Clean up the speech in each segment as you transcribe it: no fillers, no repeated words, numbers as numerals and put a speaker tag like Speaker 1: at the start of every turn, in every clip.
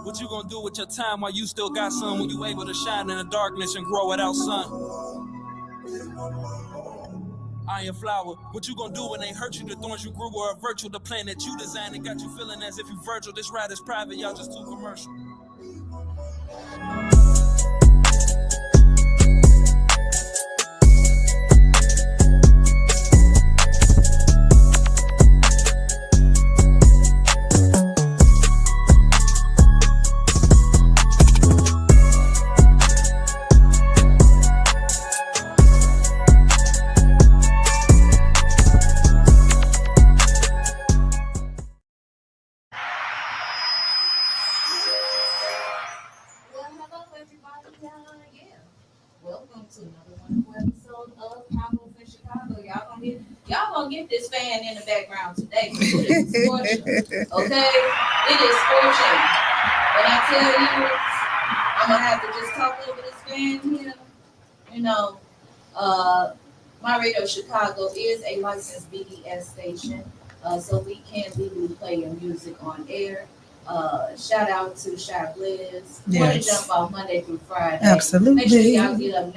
Speaker 1: What you gonna do with your time while you still got some when you able to shine in the darkness and grow without sun? Iron flower, what you gonna do when they hurt you? The thorns you grew were a virtue. The plan that you designed and got you feeling as if you Virgil. This ride is private, y'all just too commercial.
Speaker 2: Welcome to another wonderful episode of Convos in Chicago. Y'all gonna get this fan in the background today. It is scorching. Okay? It is scorching. When I tell you, I'm gonna have to just talk over this fan here. You know, my radio Chicago is a licensed BDS station, so we can legally play your music on air. Shout out to Shy Blizz. Want to jump off Monday through Friday.
Speaker 3: Absolutely.
Speaker 2: Make sure y'all get up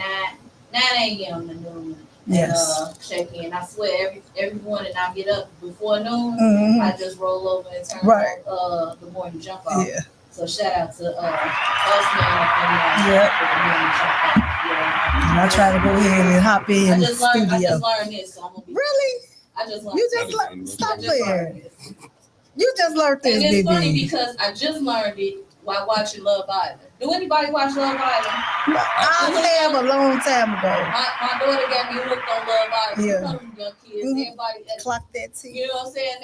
Speaker 2: 9 a.m. in the noon.
Speaker 3: Yes.
Speaker 2: And check in. I swear every morning I get up before noon, I just roll over and turn on the morning jump off. Yeah. So shout out to Boss Man up in there. The morning jump off. Yeah.
Speaker 3: And I try to go ahead and hop in
Speaker 2: I
Speaker 3: the
Speaker 2: just
Speaker 3: studio.
Speaker 2: learned this, so I'm gonna be
Speaker 3: Really?
Speaker 2: I just learned.
Speaker 3: You just learned. Stop there. You just learned this,
Speaker 2: and it's
Speaker 3: baby.
Speaker 2: funny because I just learned it while watching Love Island. Do anybody watch Love Island?
Speaker 3: I have a long time ago.
Speaker 2: My daughter got me hooked on Love Island.
Speaker 3: Yeah.
Speaker 2: You know them young kids. Everybody
Speaker 3: Clock that T.
Speaker 2: You know what I'm saying?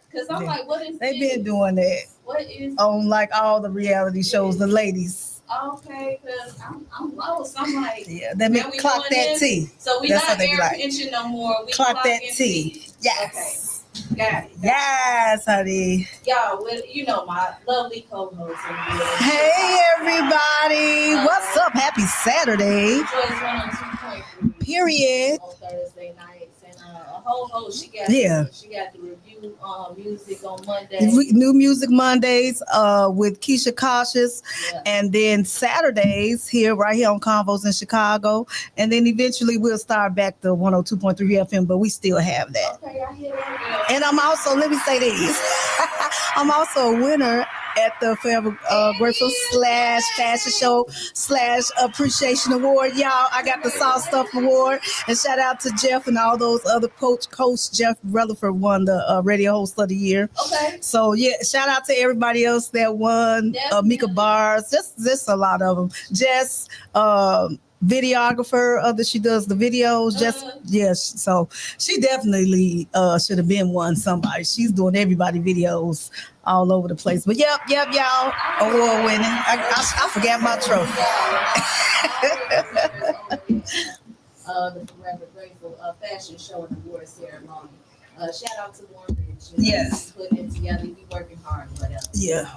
Speaker 2: Because I'm like, what is
Speaker 3: They've
Speaker 2: this?
Speaker 3: been doing that.
Speaker 2: What is
Speaker 3: on like all the reality shows, the ladies.
Speaker 2: Okay, because I'm lost. I'm like,
Speaker 3: yeah, they make clock that T.
Speaker 2: So we not air pinching no more. We
Speaker 3: clock that T. Yes.
Speaker 2: Okay. Got it.
Speaker 3: Yes, honey.
Speaker 2: Y'all, you know my lovely co-host.
Speaker 3: Hey, everybody. What's up? Happy Saturday.
Speaker 2: Joyce 102.3.
Speaker 3: Period.
Speaker 2: On Thursday nights. And a whole host. She got the review music on Monday.
Speaker 3: New Music Mondays with Keisha Cautious. Yeah. And then Saturdays right here on Convos in Chicago. And then eventually we'll start back to 102.3 FM, but we still have that.
Speaker 2: Okay, I hear that.
Speaker 3: And I'm also, let me say this, I'm also a winner at the Forever Grateful / Fashion Show / Appreciation Award. Y'all, I got the Soft Stuff Award. And shout out to Jeff and all those other Coach Jeff Rutherford won the Radio Host of the Year.
Speaker 2: Okay.
Speaker 3: So, yeah, shout out to everybody else that won. Mika Bars, just a lot of them. Jess, videographer she does the videos so she definitely should have been one somebody. She's doing everybody videos all over the place, but yep y'all, award winning. I forgot my trophy.
Speaker 2: The Forever Grateful Fashion Show and Award Ceremony. Shout out to Warren Rich.
Speaker 3: Yes,
Speaker 2: putting it together. We working hard, whatever.
Speaker 3: Yeah.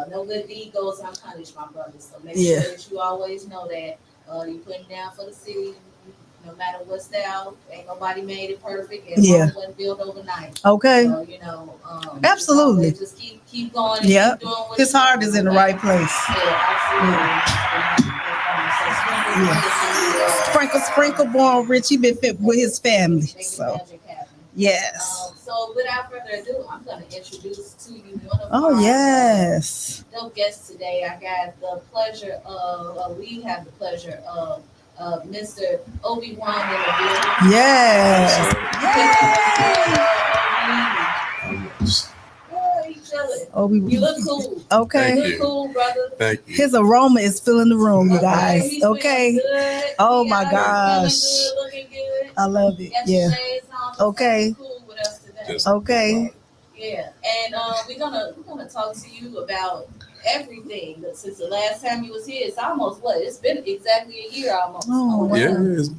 Speaker 2: No good deed goes unpunished, my brothers. So make sure that you always know that. You putting down for the city, no matter what style. Ain't nobody made it perfect, and wasn't built overnight.
Speaker 3: Okay.
Speaker 2: So, you know,
Speaker 3: absolutely.
Speaker 2: Just keep going. And
Speaker 3: keep
Speaker 2: doing what
Speaker 3: his heart is in the right place.
Speaker 2: Yeah,
Speaker 3: absolutely. Sprinkle, born rich. He been fit with his family. So. Yes.
Speaker 2: So without further ado, I'm going to introduce to you one of dope guests today. I got the pleasure of, we have the pleasure of Mr. ObyWan in the building.
Speaker 3: Yes.
Speaker 2: Oby, you look cool.
Speaker 3: Okay.
Speaker 2: You look cool, brother.
Speaker 4: Thank you.
Speaker 3: His aroma is filling the room, you guys. Okay. Oh my gosh.
Speaker 2: Looking good.
Speaker 3: I love it. Yeah. Okay.
Speaker 2: Cool with us today.
Speaker 3: Okay.
Speaker 2: Yeah, and we're gonna talk to you about everything. Since the last time you was here, it's almost it's been exactly a year almost.
Speaker 3: Oh,
Speaker 4: yeah, it's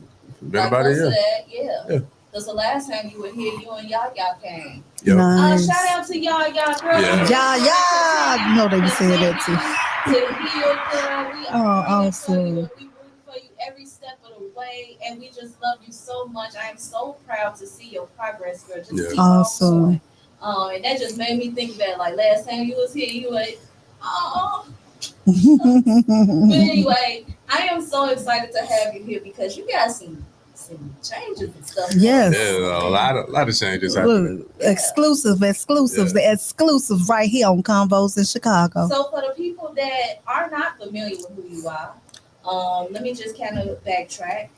Speaker 4: been about a year.
Speaker 2: Yeah. Because the last time you were here, you and Yaya came.
Speaker 4: Yep.
Speaker 3: Nice.
Speaker 2: Shout out to Yaya, girl.
Speaker 3: Yeah. You know they be saying that too.
Speaker 2: To the hill, girl. We
Speaker 3: awesome.
Speaker 2: We root for you every step of the way, and we just love you so much. I am so proud to see your progress, girl. Just
Speaker 3: awesome.
Speaker 2: And that just made me think about like last time you was here, you were But anyway, I am so excited to have you here because you got some changes and stuff.
Speaker 3: Yes.
Speaker 4: Yeah, a lot of changes happening.
Speaker 3: Look, exclusive, the exclusives right here on Convos in Chicago.
Speaker 2: So for the people that are not familiar with who you are, let me just kind of backtrack.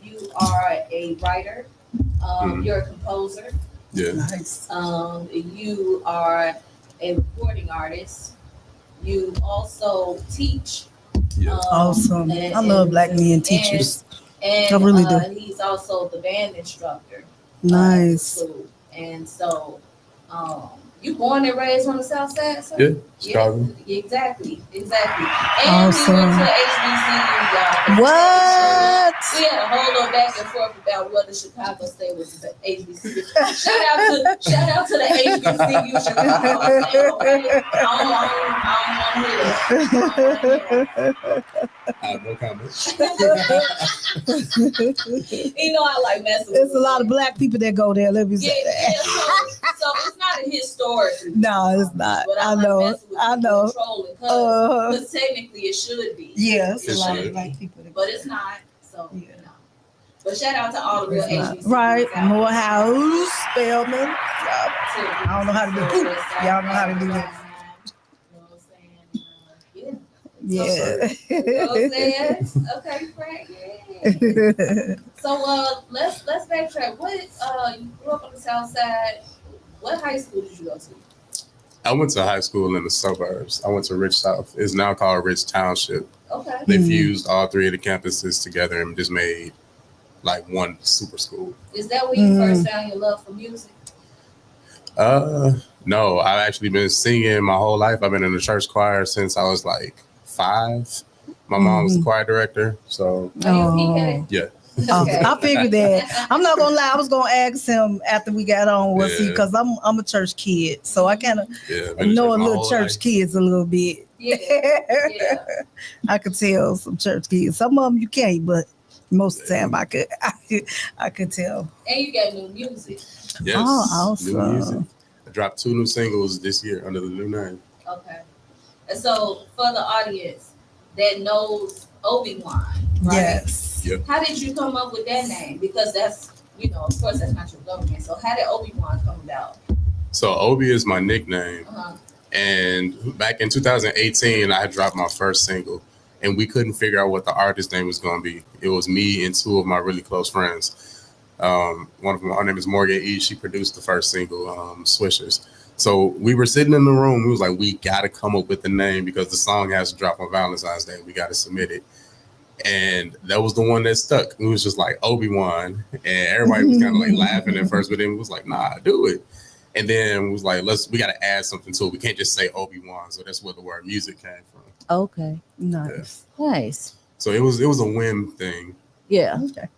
Speaker 2: You are a writer. You're a composer.
Speaker 4: Yeah.
Speaker 3: Nice.
Speaker 2: You are a recording artist. You also teach.
Speaker 4: Yeah.
Speaker 3: Awesome. I love black men teachers.
Speaker 2: And
Speaker 3: I really do.
Speaker 2: He's also the band instructor.
Speaker 3: Nice.
Speaker 2: And so, you born and raised on the South Side, sir?
Speaker 4: Yeah, Chicago.
Speaker 2: Yeah, exactly. And
Speaker 3: Awesome.
Speaker 2: we went to HBCU, y'all.
Speaker 3: What?
Speaker 2: We had a whole little back and forth about whether Chicago State was the HBCU. Shout out to the HBCU Chicago State. Okay? I don't want to hear that.
Speaker 4: I have no comments.
Speaker 2: You know I like messing with
Speaker 3: There's a lot of black people that go there. Let me say that.
Speaker 2: So it's not a historic.
Speaker 3: No, it's not.
Speaker 2: But
Speaker 3: I know.
Speaker 2: Because technically it should be.
Speaker 3: Yes,
Speaker 4: a lot of
Speaker 3: black people.
Speaker 2: But it's not. So, you know. But shout out to all the real HBCUs.
Speaker 3: Right. Morehouse, Spelman. I don't know how to do it. Y'all know how to do it.
Speaker 2: You know what I'm saying?
Speaker 3: Yeah.
Speaker 2: You know what I'm saying? Okay, Frank. Yeah. So let's backtrack. You grew up on the South Side. What high school did you go to?
Speaker 4: I went to high school in the suburbs. I went to Rich South. It's now called Rich Township.
Speaker 2: Okay.
Speaker 4: They fused all three of the campuses together and just made like one super school.
Speaker 2: Is that where you first found your love for music?
Speaker 4: No, I've actually been singing my whole life. I've been in the church choir since I was like 5. My mom was the choir director, so yeah.
Speaker 2: Okay.
Speaker 3: I figured that. I'm not gonna lie. I was gonna ask him after we got on, because I'm a church kid, so I kind of know a little church kids a little bit.
Speaker 2: Yeah.
Speaker 3: I could tell some church kids. Some of them you can't, but most of the time I could tell.
Speaker 2: And you got new music.
Speaker 4: Yes.
Speaker 3: Oh, awesome.
Speaker 4: New music. I dropped 2 new singles this year under the new name.
Speaker 2: Okay. And so for the audience that knows ObyWan, right?
Speaker 3: Yes.
Speaker 4: Yep.
Speaker 2: How did you come up with that name? Because that's, of course that's not your government. So how did ObyWan come about?
Speaker 4: So Obi is my nickname. And back in 2018, I had dropped my first single, and we couldn't figure out what the artist name was going to be. It was me and 2 of my really close friends. One of them, her name is Morgan E. She produced the first single, Swishers. So we were sitting in the room. We was like, we got to come up with the name because the song has to drop on Valentine's Day. We got to submit it. And that was the one that stuck. It was just like ObyWan. And everybody was kind of like laughing at first, but then it was like, nah, do it. And then it was like, we got to add something to it. We can't just say ObyWan. So that's where the word music came from.
Speaker 5: Okay.
Speaker 3: Nice.
Speaker 5: Yeah. Nice.
Speaker 4: So it was a whim thing.
Speaker 5: Yeah.
Speaker 3: Okay.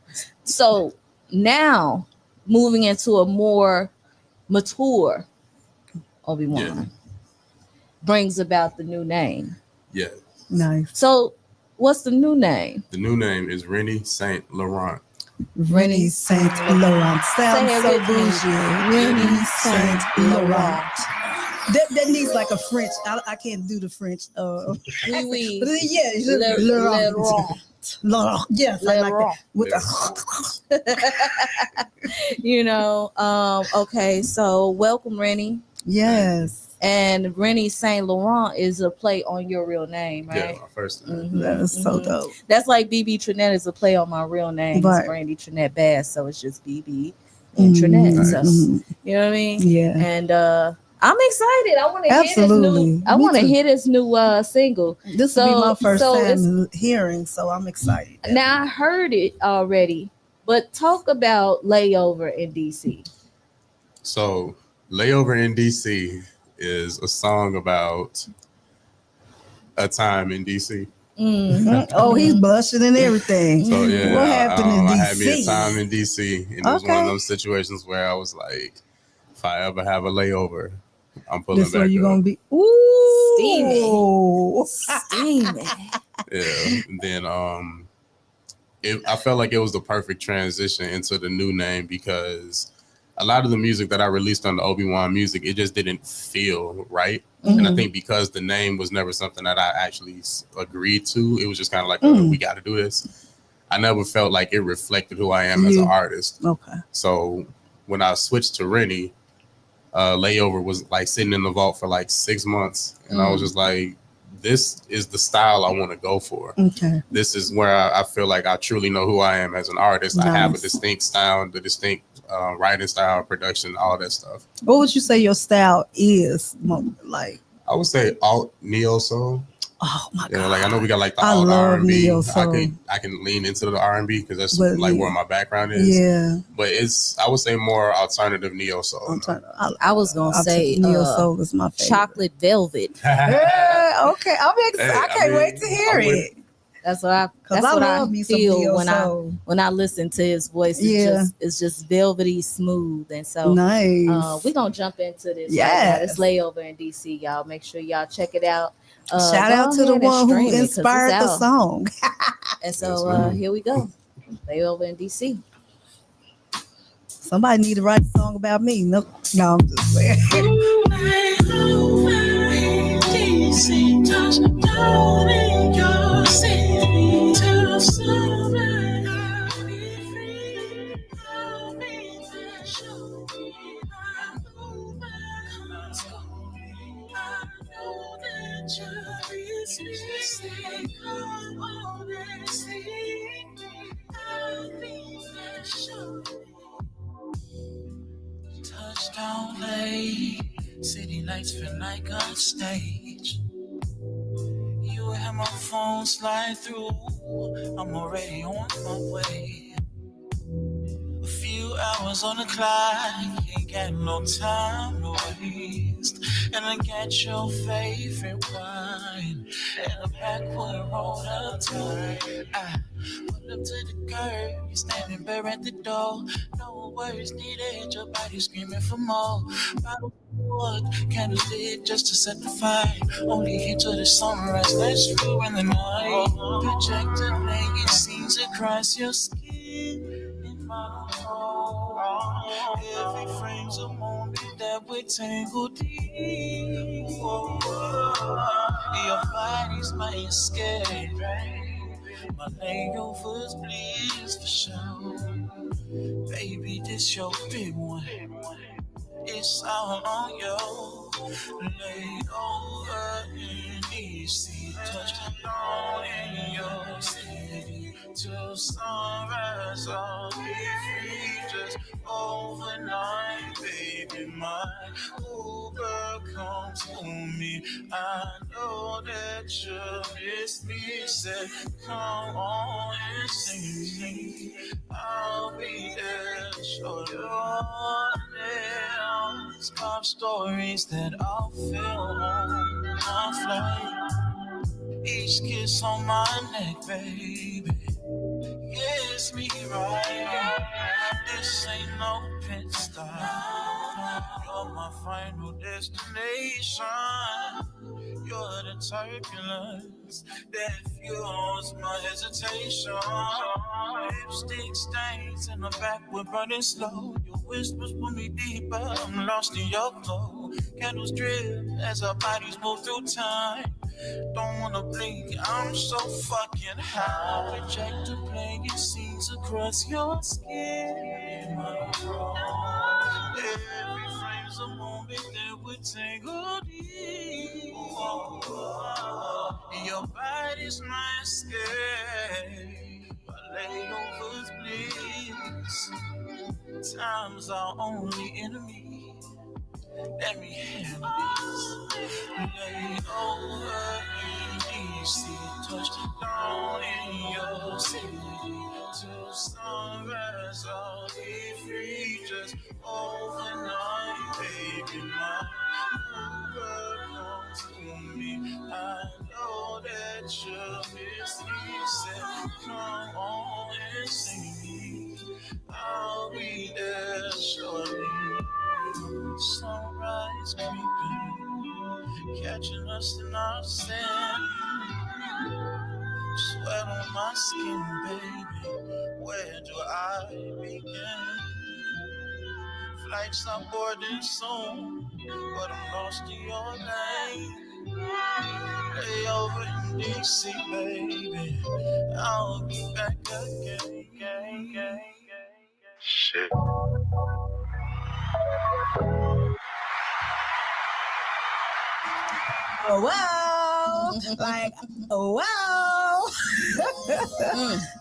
Speaker 5: So now moving into a more mature ObyWan brings about the new name.
Speaker 4: Yeah.
Speaker 3: Nice.
Speaker 5: So what's the new name?
Speaker 4: The new name is Rennie Saint Laurent.
Speaker 3: Rennie Saint Laurent. Sounds so bougie.
Speaker 5: Rennie Saint Laurent.
Speaker 3: That needs like a French. I can't do the French.
Speaker 5: Oui.
Speaker 3: Yeah, Laurent. Laurent. Yes, I like that. With
Speaker 5: Okay, so welcome, Rennie.
Speaker 3: Yes.
Speaker 5: And Rennie Saint Laurent is a play on your real name, right?
Speaker 4: Yeah, my first name.
Speaker 5: Mm-hmm.
Speaker 3: That is so dope.
Speaker 5: That's like BB Trinette is a play on my real name.
Speaker 3: Right.
Speaker 5: It's Brandy Trinette Bass, so it's just BB and Trinette.
Speaker 4: Nice.
Speaker 5: So, you know what I mean?
Speaker 3: Yeah.
Speaker 5: And I'm excited. I want to
Speaker 3: Absolutely.
Speaker 5: hear this new single.
Speaker 3: This will be my first time hearing, so I'm excited.
Speaker 5: Now I heard it already, but talk about Layover in DC.
Speaker 4: So Layover in DC is a song about a time in DC.
Speaker 5: Mm-hmm.
Speaker 3: Oh, he's blushing and everything.
Speaker 4: So yeah,
Speaker 3: what happened in DC?
Speaker 4: I had me a time in DC, and it was one of those situations where I was like, if I ever have a layover, I'm pulling
Speaker 3: this
Speaker 4: back
Speaker 3: where you
Speaker 4: up.
Speaker 3: gonna be? Ooh,
Speaker 5: steaming.
Speaker 4: Yeah, and then I felt like it was the perfect transition into the new name because a lot of the music that I released on the ObyWan music, it just didn't feel right. And I
Speaker 3: Mhm.
Speaker 4: think because the name was never something that I actually agreed to, it was just kind of like, we got to do this. I never felt like it reflected who I am as an artist.
Speaker 3: Okay.
Speaker 4: So when I switched to Rennie, Layover was like sitting in the vault for like 6 months. And I was just like, this is the style I want to go for.
Speaker 3: Okay.
Speaker 4: This is where I feel like I truly know who I am as an artist.
Speaker 3: Nice.
Speaker 4: I have a distinct style, the distinct writing style, production, all that stuff.
Speaker 3: What would you say your style is? Like,
Speaker 4: I would say alt neo soul.
Speaker 3: oh my god!
Speaker 4: Like I know we got like the
Speaker 3: I
Speaker 4: alt
Speaker 3: love
Speaker 4: R&B.
Speaker 3: neo soul.
Speaker 4: I can lean into the R&B because that's
Speaker 3: But
Speaker 4: like
Speaker 3: yeah.
Speaker 4: where my background is.
Speaker 3: Yeah.
Speaker 4: But I would say more alternative neo soul.
Speaker 5: I was gonna say
Speaker 3: neo soul is my favorite.
Speaker 5: Chocolate Velvet.
Speaker 3: Yeah, okay, I can't wait to hear it.
Speaker 5: That's what I feel when I listen to his voice. It's just velvety smooth, and so
Speaker 3: nice.
Speaker 5: We're gonna jump into this.
Speaker 3: Yeah,
Speaker 5: it's Layover in DC, y'all. Make sure y'all check it out.
Speaker 3: Shout out to the one who inspired the song.
Speaker 5: And so here we go. Layover in DC.
Speaker 3: Somebody need to write a song about me. No, I'm just saying.
Speaker 1: DC, touch down in your city to survive. I'll be free. I'll be there. Show me how to I know that you're listening. Come on and see me. I'll be there. Show me. Touchdown late. City lights feel like a stage. You have my phone slide through. I'm already on my way. A few hours on the clock, ain't got no time to waste. And I got your favorite wine and a backwood rolled up tight. I pull up to the curb, you're standing bare at the door. No words needed, your body screaming for more. Bottle wood, candles lit just to set the fire. Only here till the sunrise, let's ruin the night. Projector playing scenes across your skin. In my home, every frame's a moment that we're tangled deep. Your body's my escape. My layovers please for sure. Baby, this your big one. It's all on you. Lay over in DC, touchdown in your city. Till sunrise, I'll be free just overnight, baby. My Uber come to me. I know that you miss me. Said, come on and see me. I'll be there, show you. Pop stories that I'll feel on my flight. Each kiss on my neck, baby, gets me right. This ain't no pit stop. You're my final destination. You're the turbulence that fuels my hesitation. Lipstick stains in the back, we're running slow. Your whispers pull me deeper, I'm lost in your glow. Candles drip as our bodies move through time. Don't wanna blink, I'm so fucking high. Projector playing scenes across your skin. Every frame's a moment that would tangle deep. Your body's my escape. My layovers bliss. Time's our only enemy. Let me handle this. Lay over in DC, touchdown in your city. Till sunrise, I'll be free just overnight, baby. My Uber comes to me. I know that you miss me. Said, come on and see me. I'll be there shortly. Sunrise creeping, catching us in our sin. Sweat on my skin, baby. Where do I begin? Flights are boarding soon. but I'm lost in your name. Lay over in DC, baby. I'll be back again. Shit.
Speaker 3: Oh, wow. Like, oh, wow.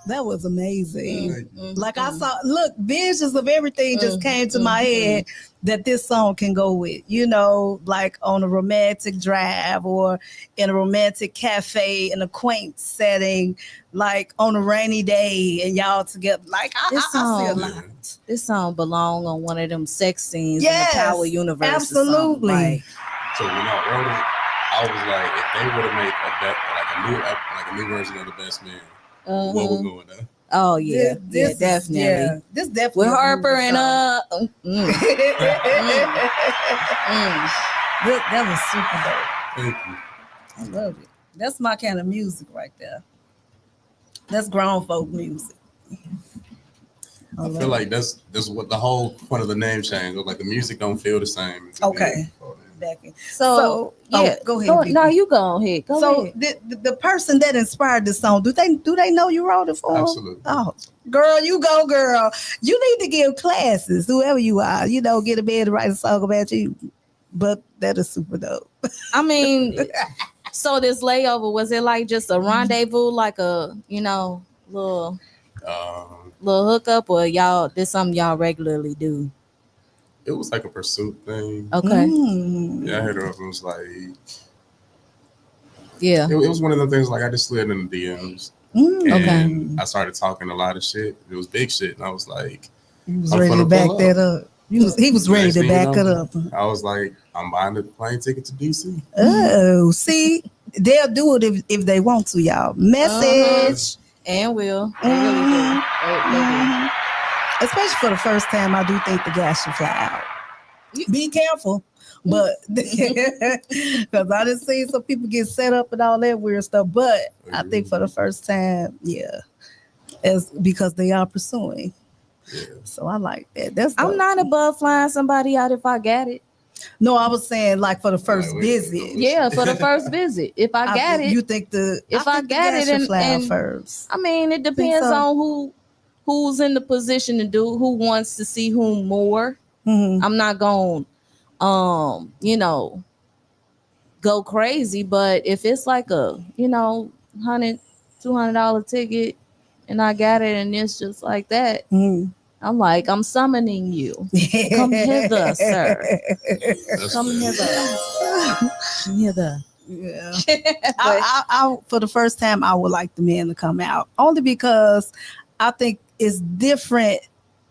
Speaker 3: That was amazing. Like I saw, look, visions of everything just came to my head that this song can go with, you know, like on a romantic drive or in a romantic cafe in a quaint setting, like on a rainy day and y'all together. Like I see a lot.
Speaker 5: This song belong on one of them sex scenes in the Power universe.
Speaker 3: Absolutely.
Speaker 5: Like,
Speaker 4: so when I wrote it, I was like, if they would have made a new version of the Best Man, what we're going to?
Speaker 5: Oh yeah, this definitely.
Speaker 3: Yeah, this definitely
Speaker 5: with Harper and
Speaker 3: that was super dope.
Speaker 4: Thank you.
Speaker 3: I love it. That's my kind of music right there. That's grown folk music.
Speaker 4: I feel like that's what the whole point of the name change. Like the music don't feel the same.
Speaker 3: Okay.
Speaker 5: So yeah,
Speaker 3: go ahead.
Speaker 5: No, you go ahead. Go ahead.
Speaker 3: The person that inspired this song, do they know you wrote it for them?
Speaker 4: Absolutely.
Speaker 3: Oh, girl, you go, girl. You need to give classes, whoever you are. You know, get a man to write a song about you. But that is super dope.
Speaker 5: I mean, so this layover, was it like just a rendezvous, like a little hookup, or y'all? This something y'all regularly do?
Speaker 4: It was like a pursuit thing.
Speaker 5: Okay.
Speaker 4: Yeah, I hit her up and was like,
Speaker 5: yeah.
Speaker 4: It was one of the things like I just slid in the DMs. And I started talking a lot of shit. It was big shit. And I was like,
Speaker 3: he was ready to back that up. He was ready to back it up.
Speaker 4: I was like, I'm buying a plane ticket to DC.
Speaker 3: Oh, see, they'll do it if they want to, y'all. Message.
Speaker 5: And will. They really do. They
Speaker 3: Especially for the first time, I do think the gas should fly out. Be careful, but because I done seen some people get set up and all that weird stuff. But I think for the first time, it's because they are pursuing. Yeah. So I like that. I'm
Speaker 5: not above flying somebody out if I got it.
Speaker 3: No, I was saying like for the first visit.
Speaker 5: Yeah, for the first visit. If I got it,
Speaker 3: you think
Speaker 5: if I got it and
Speaker 3: first.
Speaker 5: I mean, it depends on who's in the position to do, who wants to see whom more. I'm not going go crazy, but if it's like a $100-$200 ticket and I got it and it's just like that, I'm like, I'm summoning you. Come hither, sir. Come hither.
Speaker 3: Yeah. I for the first time I would like the man to come out, only because I think it's different.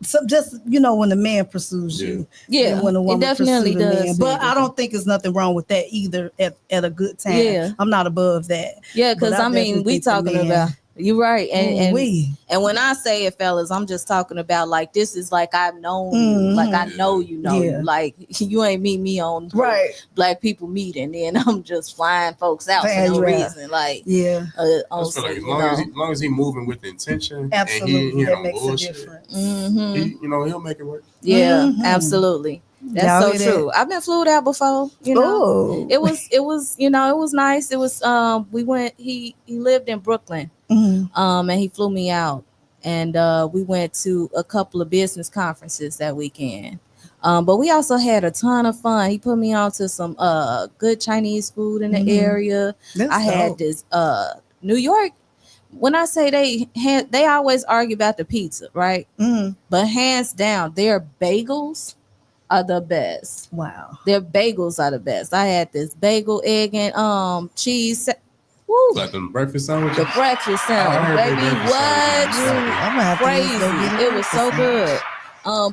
Speaker 3: So just when the man pursues you, and when the woman definitely does. Man. But I don't think there's nothing wrong with that either. At a good time, I'm not above that.
Speaker 5: Yeah, because I mean, we talking about. You're right, and when I say it, fellas, I'm just talking about like this is like I've known, like I know you, like you ain't meet me on Black people meeting, and I'm just flying folks out for no reason, like
Speaker 4: like, as long as he moving with intention,
Speaker 3: absolutely,
Speaker 4: and he
Speaker 3: that makes a difference.
Speaker 4: He'll make it work.
Speaker 5: Yeah, absolutely. That's so true. I've been flew out before. It was it was nice. It was we went. He lived in Brooklyn. And he flew me out, and we went to a couple of business conferences that weekend. But we also had a ton of fun. He put me on to some good Chinese food in the area. Had this New York. When I say they always argue about the pizza, right? But hands down, their bagels are the best.
Speaker 3: Wow,
Speaker 5: their bagels are the best. I had this bagel, egg, and cheese. Woo.
Speaker 4: Like the breakfast sandwich?
Speaker 5: The breakfast sandwich, baby. What? Crazy. It was so good.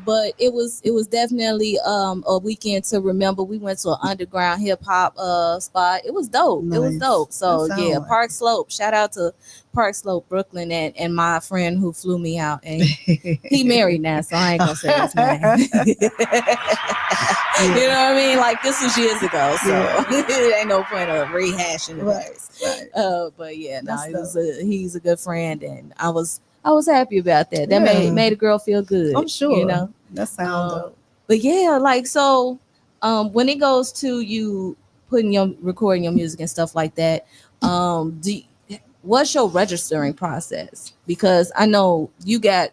Speaker 5: But it was definitely a weekend to remember. We went to an underground hip hop spot. It was dope. Nice. It was dope. So yeah, Park Slope. Shout out to Park Slope, Brooklyn, and my friend who flew me out. And he married now, so I ain't gonna say his name. You know what I mean? Like this was years ago, so it ain't no point of rehashing it. Right. But yeah, he's a good friend, and I was happy about that. That made a girl feel good.
Speaker 3: I'm sure. That sounds dope.
Speaker 5: But yeah, like so when it goes to you recording your music and stuff like that, what's your registering process? Because I know you got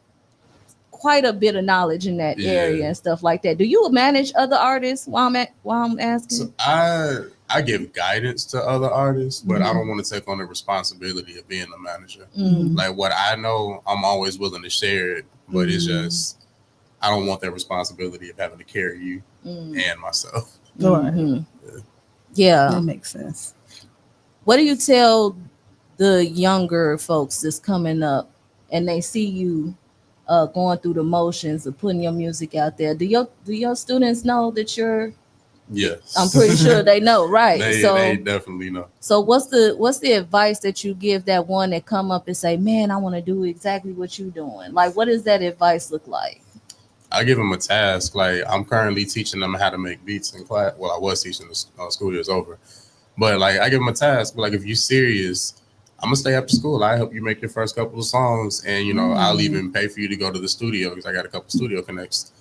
Speaker 5: quite a bit of knowledge in that area and stuff like that. Do you manage other artists while I'm asking?
Speaker 4: So I give guidance to other artists, but I don't want to take on the responsibility of being a manager. Like what I know, I'm always willing to share it, but it's just I don't want that responsibility of having to carry you and myself.
Speaker 3: Yeah, that makes sense.
Speaker 5: What do you tell the younger folks that's coming up and they see you going through the motions of putting your music out there? Do your students know that you're?
Speaker 4: Yes,
Speaker 5: I'm pretty sure they know, right?
Speaker 4: They definitely know.
Speaker 5: So what's the advice that you give that one that come up and say, "Man, I want to do exactly what you're doing"? Like, what does that advice look like?
Speaker 4: I give them a task. Like I'm currently teaching them how to make beats in class. Well, I was teaching the school year's over, but like I give them a task. Like if you're serious, I'm gonna stay after school. I help you make your first couple of songs, and I'll even pay for you to go to the studio because I got a couple studio connects.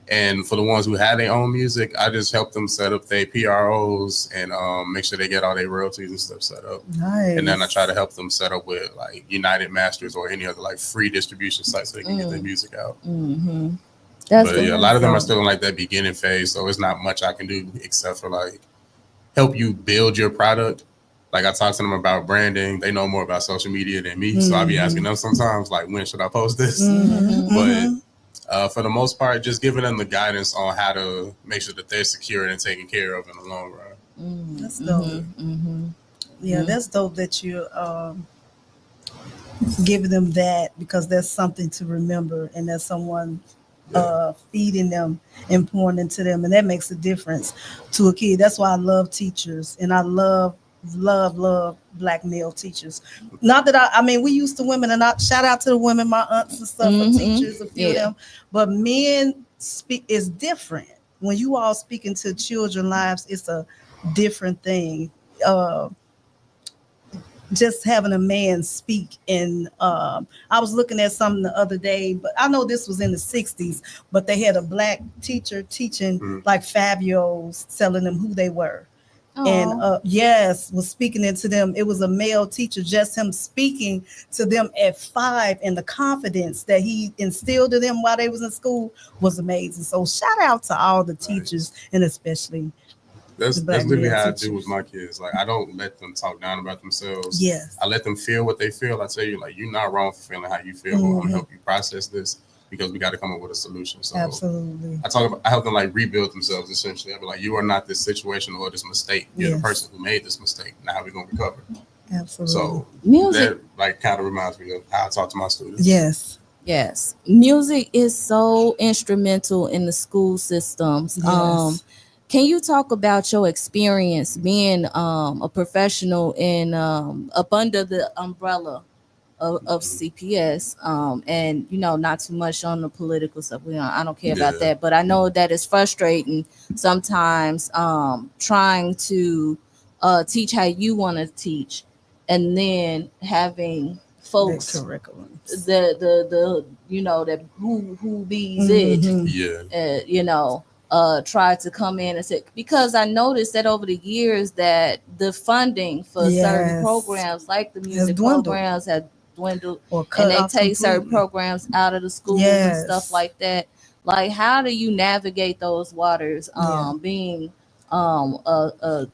Speaker 4: And for the ones who have their own music, I just help them set up their PROs and make sure they get all their royalties and stuff set up.
Speaker 3: Nice.
Speaker 4: And then I try to help them set up with like United Masters or any other like free distribution sites so they can get their music out. But a lot of them are still in like that beginning phase, so it's not much I can do except for like help you build your product. Like I talk to them about branding. They know more about social media than me, so I be asking them sometimes like, when should I post this? But for the most part, just giving them the guidance on how to make sure that they're secure and taken care of in the long run.
Speaker 3: That's dope. Yeah, that's dope that you giving them that, because that's something to remember, and that's someone feeding them and pouring into them, and that makes a difference to a kid. That's why I love teachers, and I love Black male teachers. Not that I mean we used to women, and I shout out to the women, my aunts and stuff, for teachers, a few of them, but men speak is different. When you all speak into children's lives, it's a different thing. Just having a man speak, and I was looking at something the other day, but I know this was in the 60s, but they had a Black teacher teaching like 5-year-olds, telling them who they were. And was speaking into them. It was a male teacher, just him speaking to them at 5, and the confidence that he instilled in them while they was in school was amazing. So shout out to all the teachers, and especially
Speaker 4: that's literally how I do with my kids. Like I don't let them talk down about themselves.
Speaker 3: Yes,
Speaker 4: I let them feel what they feel. I tell you, like, you're not wrong for feeling how you feel. I'm gonna help you process this, because we got to come up with a solution. So
Speaker 3: absolutely,
Speaker 4: I help them like rebuild themselves. Essentially, I be like, you are not this situation or this mistake. You're the person who made this mistake. Now how we gonna recover?
Speaker 3: Absolutely.
Speaker 4: So
Speaker 5: music,
Speaker 4: that like kind of reminds me of how I talk to my students.
Speaker 5: Yes, music is so instrumental in the school systems. Can you talk about your experience being a professional in up under the umbrella of CPS, and not too much on the political stuff. I don't care about that, but I know that it's frustrating sometimes trying to teach how you want to teach, and then having folks the that who bees it try to come in and say, because I noticed that over the years that the funding for certain programs like the music programs have dwindled, and they take certain programs out of the schools and stuff like that. Like, how do you navigate those waters being a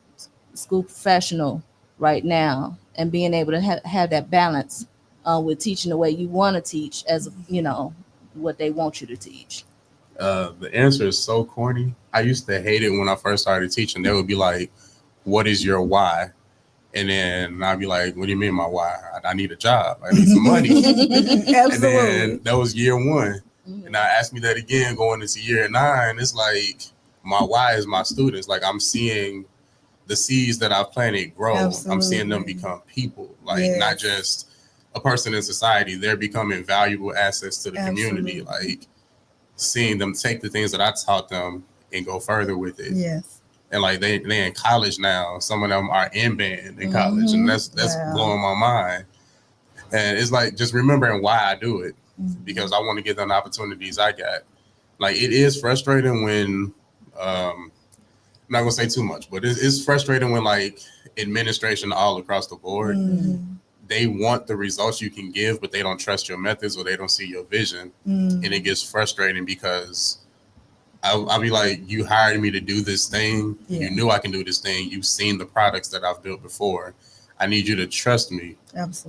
Speaker 5: school professional right now, and being able to have that balance with teaching the way you want to teach, as what they want you to teach?
Speaker 4: The answer is so corny. I used to hate it when I first started teaching. They would be like, what is your why? And then I'd be like, what do you mean my why? I need a job. I need some money.
Speaker 3: Absolutely.
Speaker 4: And then that was year 1. And now ask me that again going into year 9. It's like, my why is my students. Like, I'm seeing the seeds that I've planted grow. Absolutely. I'm seeing them become people, like not just a person in society. They're becoming valuable assets to the community. Like, seeing them take the things that I taught them and go further with it. And like they in college now. Some of them are in band in college, and that's blowing my mind. And it's like just remembering why I do it, because I want to give them the opportunities I got. Like, it is frustrating when not gonna say too much, but it's frustrating when like administration all across the board, they want the results you can give, but they don't trust your methods or they don't see your vision, and it gets frustrating because I'll be like, you hired me to do this thing. You knew I can do this thing. You've seen the products that I've built before. I need you to trust me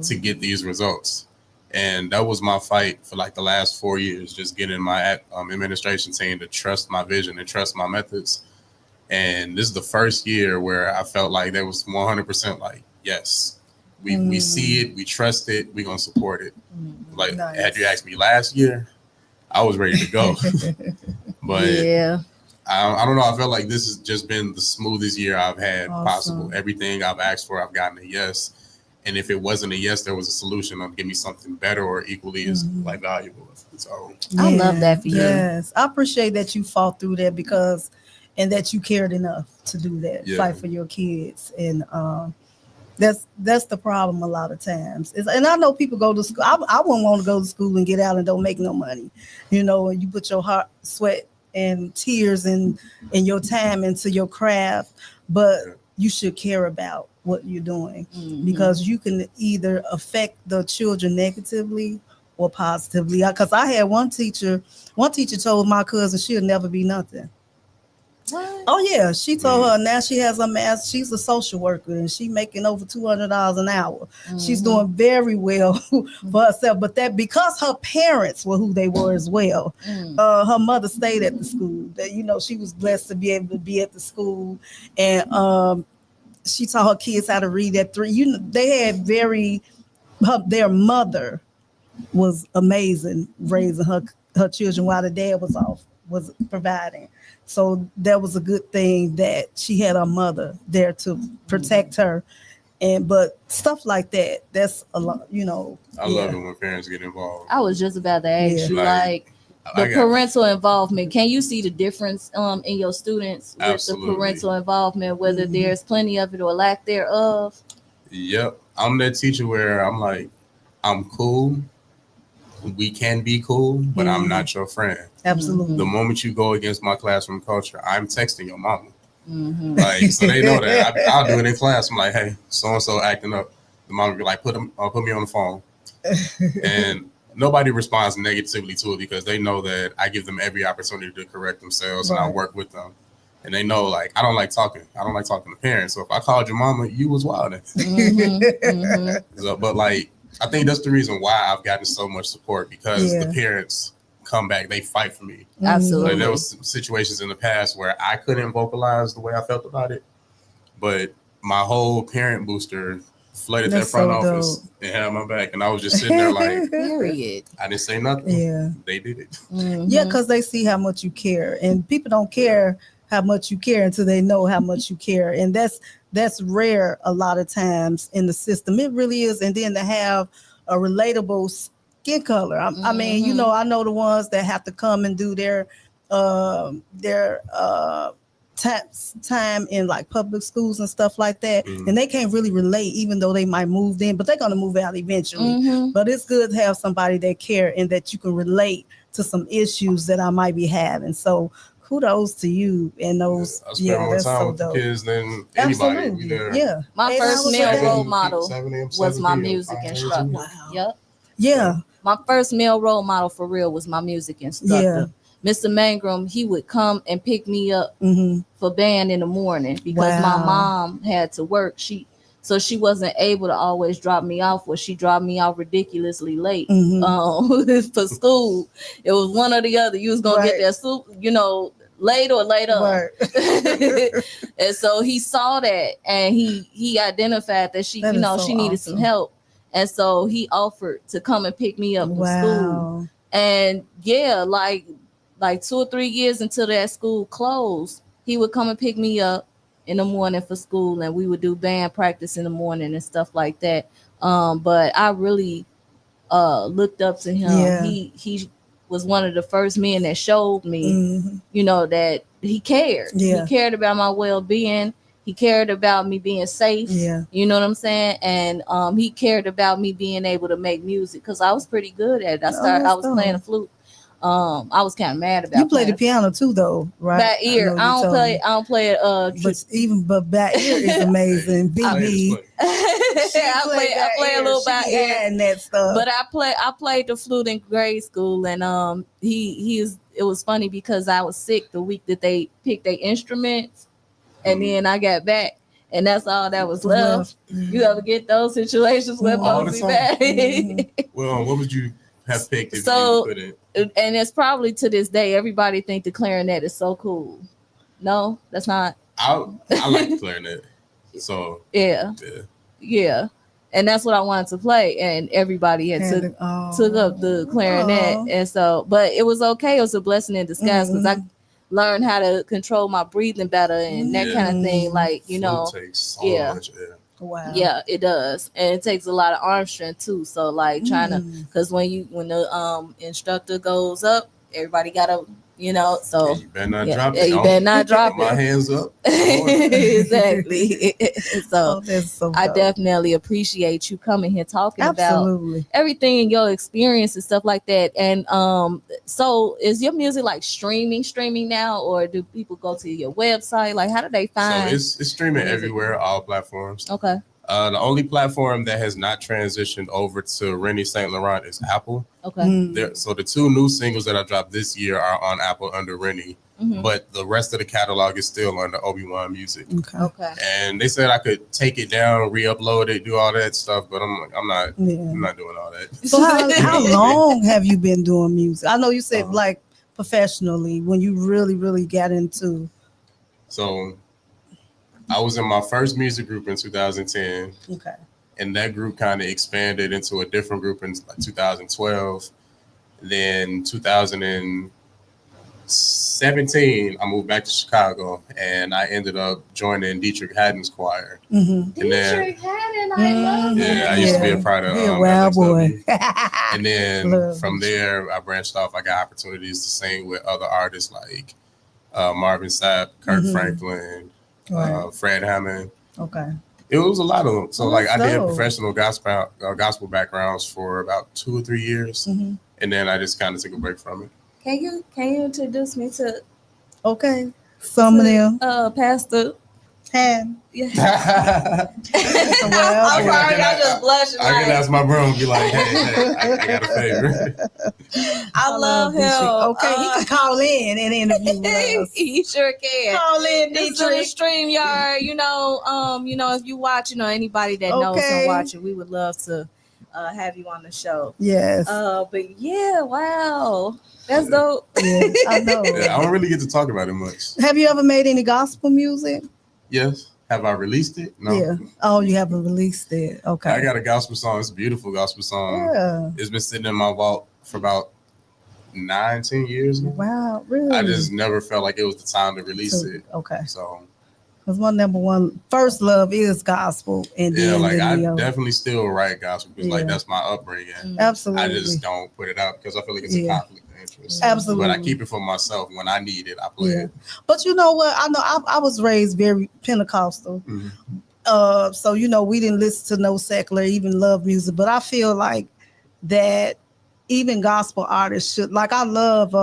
Speaker 4: to get these results. And that was my fight for like the last 4 years, just getting my administration team to trust my vision and trust my methods. And this is the first year where I felt like there was 100% like, yes, we see it, we trust it, we're going to support it. Like, had you asked me last year, I was ready to go. But I don't know. I felt like this has just been the smoothest year I've had possible. Everything I've asked for, I've gotten a yes. And if it wasn't a yes, there was a solution to give me something better or equally as like valuable. So
Speaker 5: I love that for you.
Speaker 3: Yes, I appreciate that you fought through that and that you cared enough to do that, fight for your kids. And that's the problem a lot of times. And I know people go to school. I wouldn't want to go to school and get out and don't make no money, and you put your heart, sweat, and tears and your time into your craft, but you should care about what you're doing because you can either affect the children negatively or positively. Because I had one teacher told my cousin she'll never be nothing. What? Oh yeah, she told her now she has a master. She's a social worker and she making over $200 an hour. She's doing very well for herself. But that because her parents were who they were as well. Her mother stayed at the school. That she was blessed to be able to be at the school, and she taught her kids how to read at 3. They had their mother was amazing raising her children while the dad was providing. So that was a good thing that she had her mother there to protect her. But stuff like that, that's a lot,
Speaker 4: I love it when parents get involved.
Speaker 5: I was just about to ask you, like the parental involvement. Can you see the difference in your students with the parental involvement, whether there's plenty of it or lack thereof?
Speaker 4: Yep. I'm that teacher where I'm like, I'm cool. We can be cool, but I'm not your friend.
Speaker 3: Absolutely.
Speaker 4: The moment you go against my classroom culture, I'm texting your mama. Like, so they know that. I'll do it in class. I'm like, hey, so-and-so acting up. The mom will be like, put me on the phone. And nobody responds negatively to it because they know that I give them every opportunity to correct themselves and I work with them. And they know, like, I don't like talking. I don't like talking to parents. So if I called your mama, you was wilding. So, but, like, I think that's the reason why I've gotten so much support because the parents come back, they fight for me.
Speaker 5: Absolutely.
Speaker 4: Like, there was situations in the past where I couldn't vocalize the way I felt about it, but my whole parent booster flooded their front office and had my back, and I was just sitting there like,
Speaker 5: period.
Speaker 4: I didn't say nothing.
Speaker 3: Yeah,
Speaker 4: they did it.
Speaker 3: Yeah, because they see how much you care, and people don't care how much you care until they know how much you care, and that's rare a lot of times in the system. It really is. And then to have a relatable skin color. I mean, I know the ones that have to come and do their time in like public schools and stuff like that. And they can't really relate, even though they might move in, but they're going to move out eventually. But it's good to have somebody that care and that you can relate to some issues that I might be having. So kudos to you and those.
Speaker 4: I spend more time with the kids than anybody.
Speaker 3: Yeah.
Speaker 5: My first male role model was my music instructor.
Speaker 3: Wow.
Speaker 5: Yep.
Speaker 3: Yeah.
Speaker 5: My first male role model for real was my music instructor. Mr. Mangrum, he would come and pick me up for band in the morning because my mom had to work. She wasn't able to always drop me off, or she dropped me off ridiculously late for school. It was one or the other. You was gonna get that soup, late or later. And so he saw that and he identified that she needed some help. And so he offered to come and pick me up from school. And like 2 or 3 years until that school closed, he would come and pick me up in the morning for school, and we would do band practice in the morning and stuff like that. But I really looked up to him.
Speaker 3: Yeah.
Speaker 5: He was one of the first men that showed me, that he cared.
Speaker 3: Yeah.
Speaker 5: He cared about my well-being. He cared about me being safe.
Speaker 3: Yeah.
Speaker 5: You know what I'm saying? And he cared about me being able to make music because I was pretty good at it. I was playing the flute. I was kind of mad about.
Speaker 3: You play the piano too, though, right?
Speaker 5: Back ear. I don't play it.
Speaker 3: But back ear is amazing. BB.
Speaker 5: I play a little back ear
Speaker 3: and that stuff.
Speaker 5: But I played the flute in grade school, and it was funny because I was sick the week that they picked their instruments, and then I got back. And that's all that was left. Mm-hmm. You ever get those situations where folks be back?
Speaker 4: Well, what would you have picked if you put it?
Speaker 5: And it's probably to this day, everybody think the clarinet is so cool. No, that's not.
Speaker 4: I like the clarinet. So
Speaker 5: yeah. And that's what I wanted to play, and everybody had took up the clarinet, and so, but it was okay. It was a blessing in disguise because I learned how to control my breathing better and that kind of thing. Like, you know,
Speaker 4: takes so much air.
Speaker 3: Wow.
Speaker 5: Yeah, it does, and it takes a lot of arm strength too. So like trying to, because when the instructor goes up, everybody gotta, you know. So
Speaker 4: you better not drop it.
Speaker 5: You better not drop it.
Speaker 4: My hands up.
Speaker 5: Exactly. So, I
Speaker 3: dope.
Speaker 5: Definitely appreciate you coming here talking about everything in your experience and stuff like that. And so is your music like streaming now, or do people go to your website? Like, how do they find?
Speaker 4: So it's streaming everywhere, all platforms.
Speaker 5: Okay.
Speaker 4: The only platform that has not transitioned over to Rennie St. Laurent is Apple.
Speaker 5: Okay.
Speaker 4: So the 2 new singles that I dropped this year are on Apple under Rennie, but the rest of the catalog is still under ObyWan Music.
Speaker 5: Okay.
Speaker 4: And they said I could take it down, re-upload it, do all that stuff, but I'm not doing all that.
Speaker 3: So how long have you been doing music? I know you said like professionally when you really, really got into.
Speaker 4: So I was in my first music group in 2010.
Speaker 3: Okay.
Speaker 4: And that group kind of expanded into a different group in like 2012. Then 2017, I moved back to Chicago, and I ended up joining Dietrich Haddon's choir.
Speaker 5: Dietrich Haddon, I love him.
Speaker 4: Yeah, I used to be a part of
Speaker 3: Wild Boy.
Speaker 4: And then from there, I branched off. I got opportunities to sing with other artists like Marvin Sapp, Kirk Franklin, Fred Hammond.
Speaker 3: Okay.
Speaker 4: It was a lot of them. So I did professional gospel backgrounds for about 2 or 3 years, and then I just kind of took a break from it.
Speaker 5: Can you introduce me to?
Speaker 3: Okay, some of them.
Speaker 5: Pastor.
Speaker 3: Han.
Speaker 5: Yeah. I'm sorry, I just blushed.
Speaker 4: I can ask my bro and be like, hey, I got a favor.
Speaker 5: I love him.
Speaker 3: Okay, he can call in and interview with us.
Speaker 5: He sure can.
Speaker 3: Call in,
Speaker 5: This is the StreamYard. You know, if you watch, anybody that knows and watching, we would love to have you on the show.
Speaker 3: Yes.
Speaker 5: But yeah, wow. That's dope.
Speaker 3: Yeah, I know.
Speaker 4: Yeah, I don't really get to talk about it much.
Speaker 3: Have you ever made any gospel music?
Speaker 4: Yes. Have I released it? No.
Speaker 3: Yeah. Oh, you haven't released it. Okay.
Speaker 4: I got a gospel song. It's a beautiful gospel song.
Speaker 3: Yeah.
Speaker 4: It's been sitting in my vault for about 9-10 years now.
Speaker 3: Wow, really?
Speaker 4: I just never felt like it was the time to release it.
Speaker 3: Okay.
Speaker 4: So.
Speaker 3: Because my number one first love is gospel, and
Speaker 4: I definitely still write gospel because that's my upbringing.
Speaker 3: Absolutely.
Speaker 4: I just don't put it out because I feel like it's a conflict of interest.
Speaker 3: Absolutely.
Speaker 4: But I keep it for myself. When I need it, I play it.
Speaker 3: But you know what? I know I was raised very Pentecostal. So we didn't listen to no secular, even love music. But I feel like that even gospel artists should, like, I love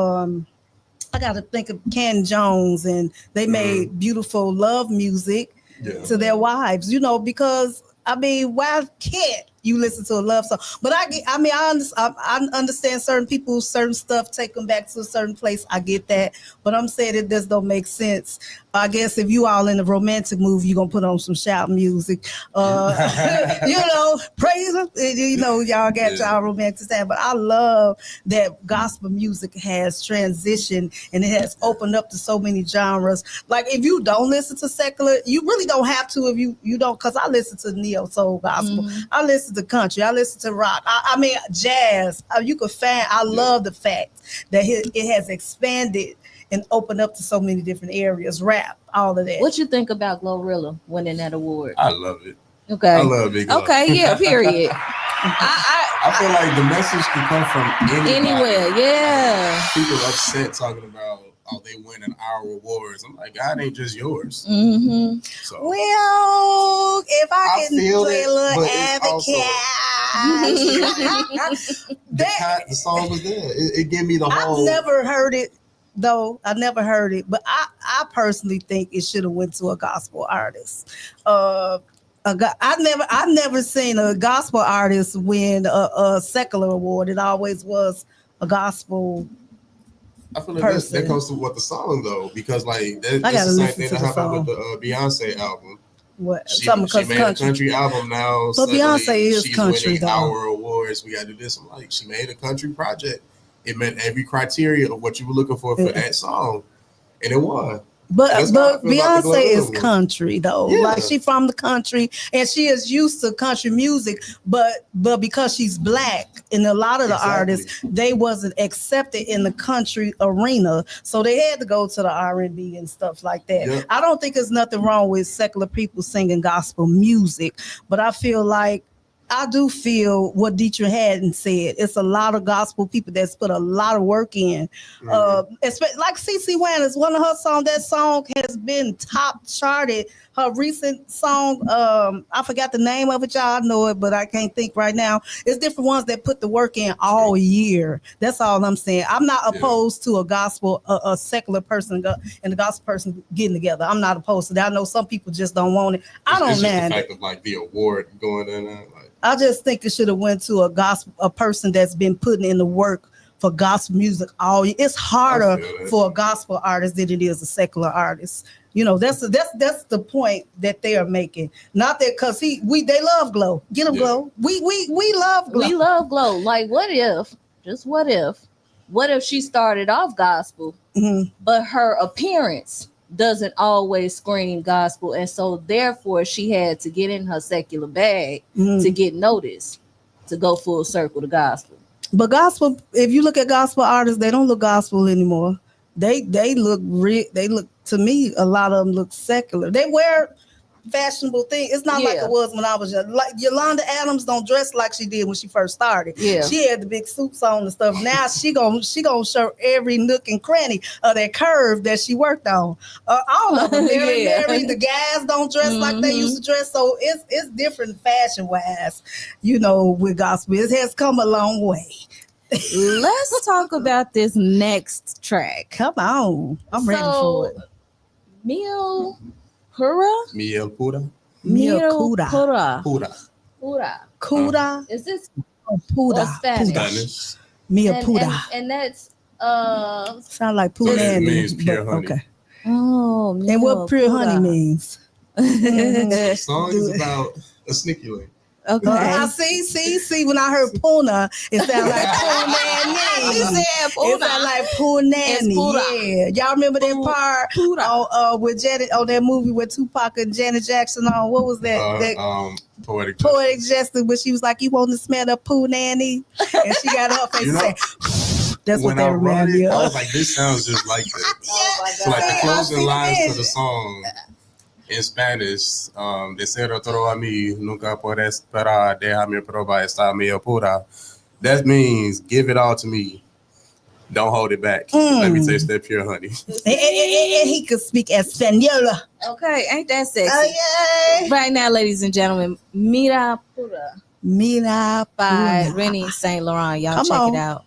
Speaker 3: I got to think of Ken Jones, and they made beautiful love music to their wives, because why can't you listen to a love song? But I understand certain people, certain stuff, take them back to a certain place. I get that, but I'm saying it just don't make sense. I guess if you all in a romantic mood, you're gonna put on some shout music, praise them. Y'all got y'all romantic time. But I love that gospel music has transitioned and it has opened up to so many genres. Like, if you don't listen to secular, you really don't have to. If you don't, because I listen to neo soul gospel, I listen to country, I listen to rock, jazz. You could find. I love the fact that it has expanded and open up to so many different areas, rap, all of that.
Speaker 5: What you think about Glorilla winning that award?
Speaker 4: I love it.
Speaker 5: Okay.
Speaker 4: I love Big Glorilla.
Speaker 5: Okay, yeah, period.
Speaker 4: I feel like the message can come from
Speaker 5: anywhere, yeah.
Speaker 4: People upset talking about, they winning our awards. I'm like, God ain't just yours. So,
Speaker 3: well, if I can
Speaker 4: feel
Speaker 3: play
Speaker 4: it,
Speaker 3: a little
Speaker 4: but
Speaker 3: advocate.
Speaker 4: The song was there. It gave me the whole.
Speaker 3: I've never heard it though. I never heard it, but I personally think it should have went to a gospel artist. I've never seen a gospel artist win a secular award. It always was a gospel.
Speaker 4: I feel like that comes to what the song though, because like that's the same thing that happened with the Beyonce album.
Speaker 3: What?
Speaker 4: She made a country album now.
Speaker 3: But Beyonce is
Speaker 4: she's
Speaker 3: country
Speaker 4: winning
Speaker 3: though.
Speaker 4: Our awards. We got to do this. I'm like, she made a country project. It met every criteria of what you were looking for that song, and it won.
Speaker 3: But Beyonce is country though. Yeah. Like she from the country and she is used to country music, but because she's black and a lot of the artists, they wasn't accepted in the country arena. So they had to go to the R&B and stuff like that. Yep. I don't think there's nothing wrong with secular people singing gospel music, but I do feel what Dietrich hadn't said. It's a lot of gospel people that's put a lot of work in. Like CeCe Winans is one of her songs. That song has been top charted. Her recent song, I forgot the name of it, y'all. I know it, but I can't think right now. It's different ones that put the work in all year. That's all I'm saying. I'm not opposed to a secular person and a gospel person getting together. I'm not opposed to that. I know some people just don't want it. I don't mind.
Speaker 4: The fact of like the award going in there.
Speaker 3: I just think it should have went to a person that's been putting in the work for gospel music all year. It's harder for a gospel artist than it is a secular artist. You know, that's the point that they are making. Not that because they love Glow. Get them Glow. We love Glow.
Speaker 5: We love Glow. Like what if she started off gospel, but her appearance doesn't always scream gospel, and so therefore she had to get in her secular bag to get noticed, to go full circle to gospel.
Speaker 3: But gospel, if you look at gospel artists, they don't look gospel anymore. They look to me, a lot of them look secular. They wear fashionable things. It's not like it was when I was young. Like Yolanda Adams don't dress like she did when she first started. Yeah. She had the big suits on and stuff. Now she gonna show every nook and cranny of that curve that she worked on. All of them. Mary, the guys don't dress like they used to dress. So it's different fashion wise, with gospel. It has come a long way.
Speaker 5: Let's talk about this next track.
Speaker 3: Come on. I'm ready for it.
Speaker 5: Miel Pura? Is this
Speaker 3: Spanish? Miel Pura.
Speaker 5: And that's
Speaker 3: sound like punani.
Speaker 4: Means pure honey.
Speaker 3: Okay. Oh, and what pure honey means?
Speaker 4: The song is about a sneaky link.
Speaker 5: Okay.
Speaker 3: I see. When I heard Puna, it sounded like Punani. It sounded like Punani. Yeah, y'all remember that part with Janet on that movie with Tupac and Janet Jackson on? What was that?
Speaker 4: Poetic
Speaker 3: Justice. When she was like, "You want to smell the Punani?" And she got her face and said, "That's what they remind me of."
Speaker 4: I was like, "This sounds just like that."
Speaker 3: Oh my God.
Speaker 4: So like the closing lines to the song. In Spanish, de cero todo a mí, nunca puedes esperar, déjame probar esta miel pura. That means give it all to me. Don't hold it back. Let me taste that pure honey.
Speaker 3: And he could speak Espanol.
Speaker 5: Okay, ain't that sexy?
Speaker 3: Oh, yeah.
Speaker 5: Right now, ladies and gentlemen, Mira Pura.
Speaker 3: Mira
Speaker 5: by Rennie Saint Laurent. Y'all check it out.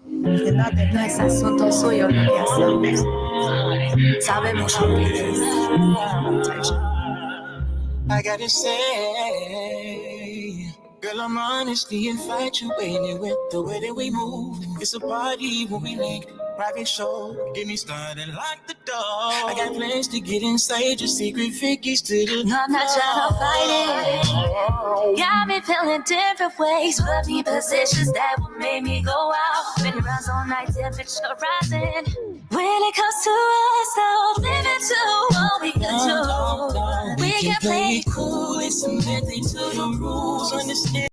Speaker 6: No es asunto suyo lo que hacemos. Sabemos lo que es.
Speaker 1: I gotta say, girl, I'm honestly infatuated with the way that we move. It's a party when we link, private show. Get me started, lock the door. I got plans to get inside your secret Vicky's to the
Speaker 6: No, I'm not trying to fight it. Got me feeling different ways. Put me positions that will make me go out. Many rounds all night, temperature rising. When it comes to us, don't limit to what we can do. We can play cool.
Speaker 1: It's a method to the rules. Understand?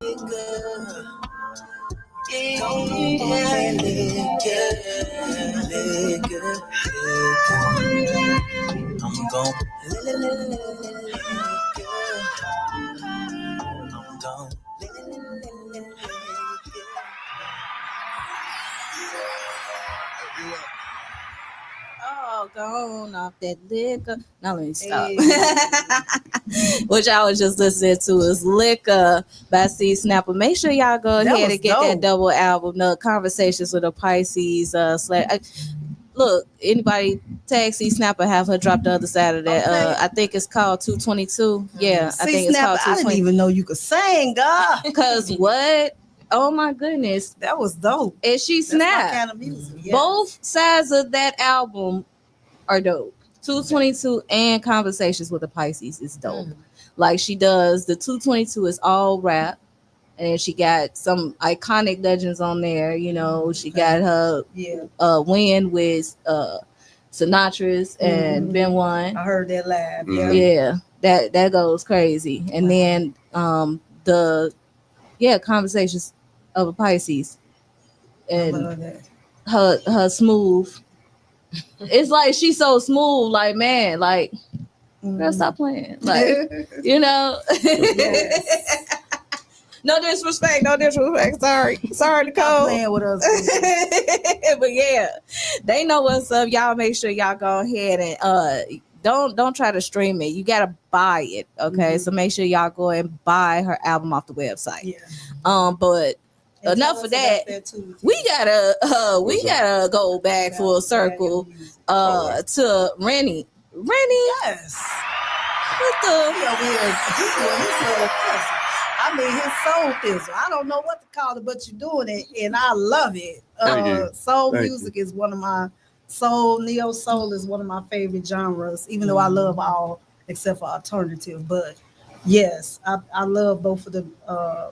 Speaker 5: Oh, gone off that liquor. Now let me stop. What y'all was just listening to is Liquor by C Snapper. Make sure y'all go ahead and get that double album, The Conversations with a Pisces. Look, anybody tag C Snapper, have her drop the other side of that. Okay. I think it's called 222. Yeah, I think it's called 222.
Speaker 3: I didn't even know you could sing, God.
Speaker 5: Because what? Oh my goodness,
Speaker 3: that was dope.
Speaker 5: And she snapped.
Speaker 3: Kind of music. Yes.
Speaker 5: Both sides of that album are dope. 222 and Conversations with the Pisces is dope. Like she does, the 222 is all rap, and she got some iconic legends on there. You know, she got her win with Sinatra's and ObyWan.
Speaker 3: I heard that live.
Speaker 5: Yeah, that goes crazy. And then Conversations of a Pisces, and her smooth. It's like she's so smooth, like man, like girl, stop playing, like you know. No disrespect. Sorry, Nicole.
Speaker 3: Stop playing with us.
Speaker 5: But yeah, they know what's up. Y'all make sure y'all go ahead and don't try to stream it. You gotta buy it, okay? So make sure y'all go and buy her album off the website. Yeah. But and enough of that. We gotta go back full circle to Rennie. Yes. What the?
Speaker 3: I mean, his soul fizzle. I don't know what to call it, but you're doing it, and I love it. Soul music is one of my neo soul is one of my favorite genres. Even though I love all except for alternative, but. Yes, I love both of the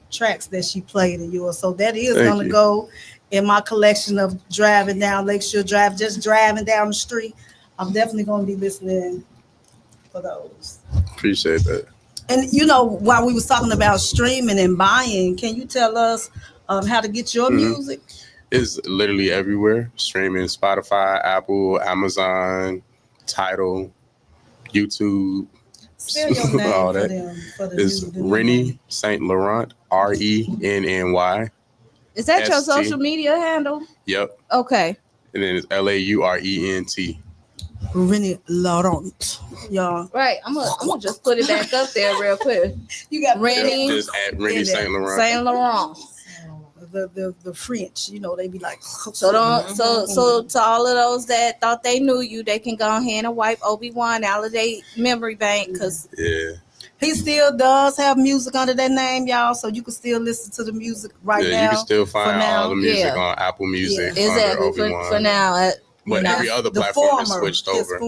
Speaker 3: tracks that she played in yours. So that is going to go in my collection of driving down Lakeshore Drive, just driving down the street. I'm definitely going to be listening for those.
Speaker 4: Appreciate that.
Speaker 3: And, you know, while we was talking about streaming and buying, can you tell us how to get your music?
Speaker 4: It's literally everywhere. Streaming Spotify, Apple, Amazon, Tidal, YouTube.
Speaker 3: Spell your name
Speaker 4: all that.
Speaker 3: For them
Speaker 4: It's Rennie St. Laurent, RENNY.
Speaker 5: Is that your social media handle?
Speaker 4: Yep.
Speaker 5: Okay.
Speaker 4: And then it's LAURENT.
Speaker 3: Rennie Laurent, y'all.
Speaker 5: Right. I'm gonna just put it back up there real quick.
Speaker 3: You got
Speaker 5: Rennie.
Speaker 4: Just at Rennie St. Laurent.
Speaker 5: Saint Laurent.
Speaker 3: The French, you know, they be like
Speaker 5: so to all of those that thought they knew you, they can go ahead and wipe ObyWan out of their memory bank because
Speaker 3: he still does have music under that name, y'all. So you can still listen to the music now.
Speaker 4: You can still find all the music on Apple Music.
Speaker 5: Exactly for now.
Speaker 4: But every other platform has switched over.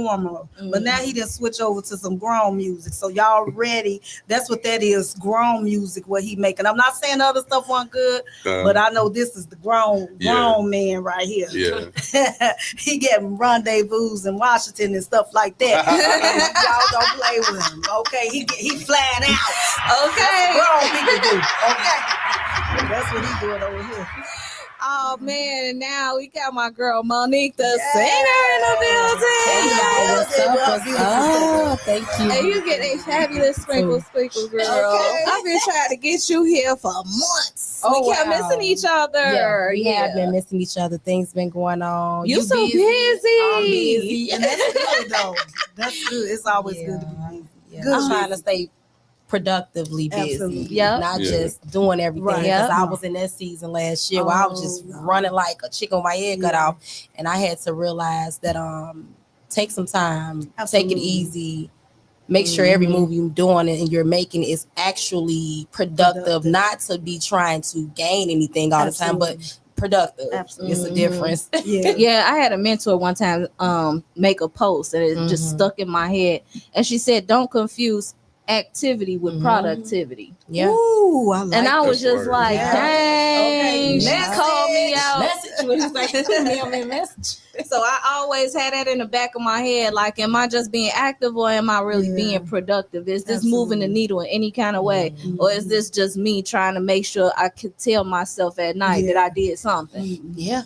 Speaker 3: But now he just switched over to some grown music. So y'all ready? That's what that is, grown music, what he making. I'm not saying the other stuff wasn't good, but I know this is the grown man right here.
Speaker 4: Yeah.
Speaker 3: He getting rendezvous in Washington and stuff like that. Y'all don't play with him. Okay. He flying out.
Speaker 5: Okay.
Speaker 3: Grown people do. Okay. That's what he doing over here.
Speaker 5: Oh man, and now we got my girl Monique, the singer in the building.
Speaker 7: Oh, thank you.
Speaker 5: And you get a fabulous sprinkle, girl. Okay. I've been trying to get you here for months. We kept missing each other.
Speaker 7: Yeah, we have been missing each other. Things been going on.
Speaker 5: You so busy.
Speaker 3: I'm busy. And that's good though. That's good. It's always good to be busy.
Speaker 7: Yeah. Good trying to stay productively busy, not just doing everything. Because I was in that season last year where I was just running like a chicken with my head cut off, and I had to realize that take some time, take it easy, make sure every move you're doing and you're making is actually productive, not to be trying to gain anything all the time, but productive. Absolutely. It's a difference.
Speaker 5: Yeah, I had a mentor one time make a post and it just stuck in my head, and she said, don't confuse activity with productivity.
Speaker 7: Yeah.
Speaker 3: Ooh, I like
Speaker 5: And I was
Speaker 4: That's
Speaker 5: just
Speaker 4: word.
Speaker 5: like, dang, she
Speaker 3: Message.
Speaker 5: called me out.
Speaker 7: Message. What is like message?
Speaker 5: So I always had that in the back of my head. Like, am I just being active or am I really being productive? Is this moving the needle in any kind of way? Or is this just me trying to make sure I could tell myself at night that I did something?
Speaker 7: Yeah.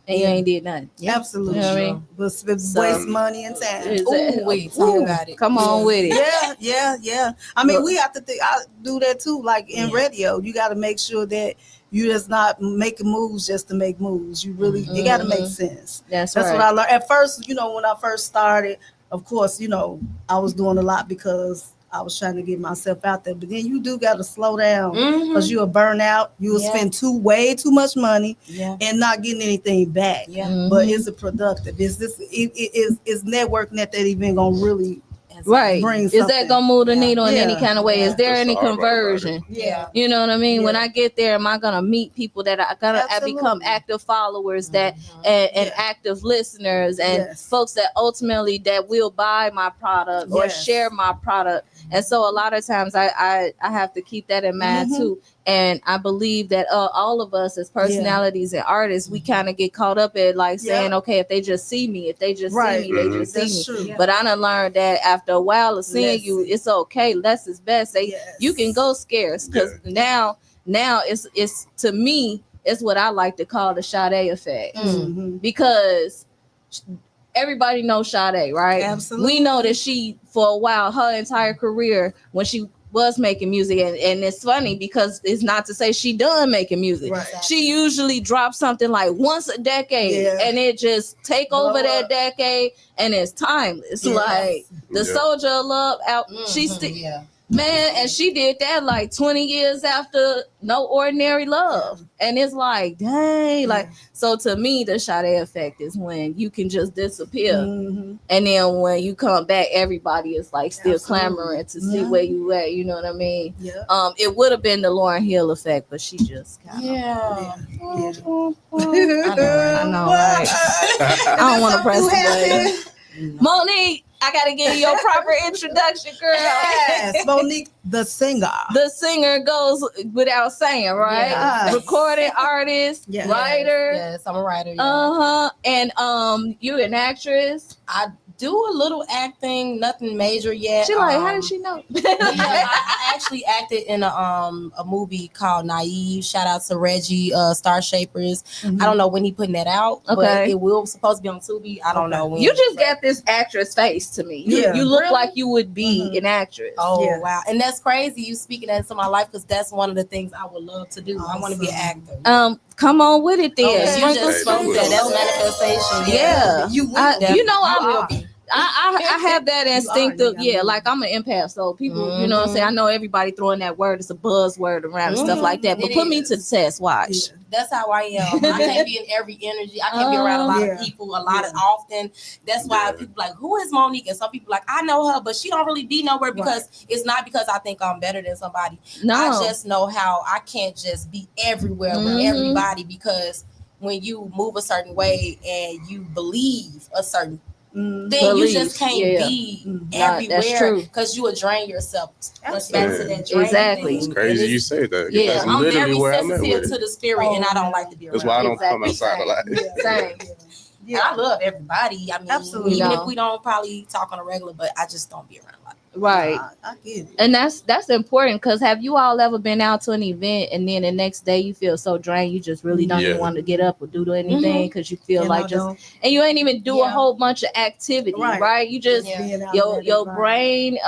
Speaker 5: And you ain't did nothing.
Speaker 3: Absolutely.
Speaker 5: You know what I mean?
Speaker 3: But waste money and time.
Speaker 7: Ooh, wait, talk about it.
Speaker 5: Come on with it.
Speaker 3: Yeah. I mean, we have to think. I do that too. Like in radio, you got to make sure that you just not making moves just to make moves. You really, it got to make sense.
Speaker 5: That's
Speaker 3: what
Speaker 5: right.
Speaker 3: I learned at first. You know, when I first started, of course, you know, I was doing a lot because I was trying to get myself out there. But then you do got to slow down because you'll burn out. You will spend way too much money and not getting anything back.
Speaker 7: Yeah.
Speaker 3: But is it productive? Is this is networking that even gonna really bring
Speaker 5: is that gonna move the needle in any kind of way? Is there
Speaker 4: That's
Speaker 5: any
Speaker 4: the hard part about
Speaker 5: conversion?
Speaker 7: Yeah.
Speaker 5: You know what I mean? When I get there, am I gonna meet people that are gonna become active followers that and active listeners and folks that ultimately that will buy my product or share my product? And so a lot of times I have to keep that in mind too. And I believe that all of us as personalities and artists, we kind of get caught up at like saying, okay, if they just see me, if they just see me, they just see me.
Speaker 3: True.
Speaker 5: But I done learned that after a while of seeing you, it's okay. Less is best. You can go scarce because now it's to me, it's what I like to call the Sade effect because everybody knows Sade, right?
Speaker 3: Absolutely.
Speaker 5: We know that she, for a while, her entire career, when she was making music, and it's funny because it's not to say she done making music.
Speaker 3: Right.
Speaker 5: She usually drops something like once a decade, and it just take over that decade, and it's timeless. Like the Soldier of Love out, she's still. Man, and she did that like 20 years after No Ordinary Love. And it's like, dang. Like, so to me, the Sade effect is when you can just disappear. And then when you come back, everybody is like still clamoring to see where you at. You know what I mean? It would have been the Lauryn Hill effect, but she just kind of. I know, right? I don't want to press the button. Monique, I gotta give you your proper introduction, girl.
Speaker 3: Yes, Monique, the singer.
Speaker 5: The singer goes without saying, right?
Speaker 3: Yes.
Speaker 5: Recording artist, writer.
Speaker 7: Yes, I'm a writer. Yeah.
Speaker 5: And you're an actress.
Speaker 7: I do a little acting, nothing major yet.
Speaker 5: She like, how did she know?
Speaker 7: I actually acted in a movie called Naive. Shout out to Reggie, Star Shapers. I don't know when he putting that out, but it will supposed to be on Tubi. I don't know when.
Speaker 5: You just got this actress face to me. You look like you would be an actress.
Speaker 7: Oh wow, and that's crazy. You speaking that into my life because that's one of the things I would love to do. I want to be an actor.
Speaker 5: Come on with it then.
Speaker 7: You just spoke that. That's manifestation.
Speaker 5: Yeah.
Speaker 7: You
Speaker 5: know I have that instinctive, like I'm an empath, so people, you know what I'm saying, I know everybody throwing that word, it's a buzzword around and stuff like that, but put me to the test, watch.
Speaker 7: That's how I am. I can't be in every energy. I can't be around a lot of people often. That's why people like, who is Monique? And some people like, I know her, but she don't really be nowhere because it's not because I think I'm better than somebody. No. I just know how I can't just be everywhere with everybody, because when you move a certain way and you believe a certain then you just can't be everywhere because you will drain yourself.
Speaker 5: Exactly.
Speaker 4: It's crazy you say that.
Speaker 7: Yeah,
Speaker 4: that's
Speaker 7: I'm
Speaker 4: literally
Speaker 7: very
Speaker 4: sensitive
Speaker 7: to the spirit, and I don't like to be around.
Speaker 4: That's why I don't come outside a lot.
Speaker 7: Same. And I love everybody. I mean, even if we don't probably talk on a regular, but I just don't be around a lot.
Speaker 5: Right.
Speaker 3: I get it.
Speaker 5: And that's important, because have you all ever been out to an event and then the next day you feel so drained you just really don't even want to get up or do anything because you feel like and you ain't even do a whole bunch of activity, right? You just your brain,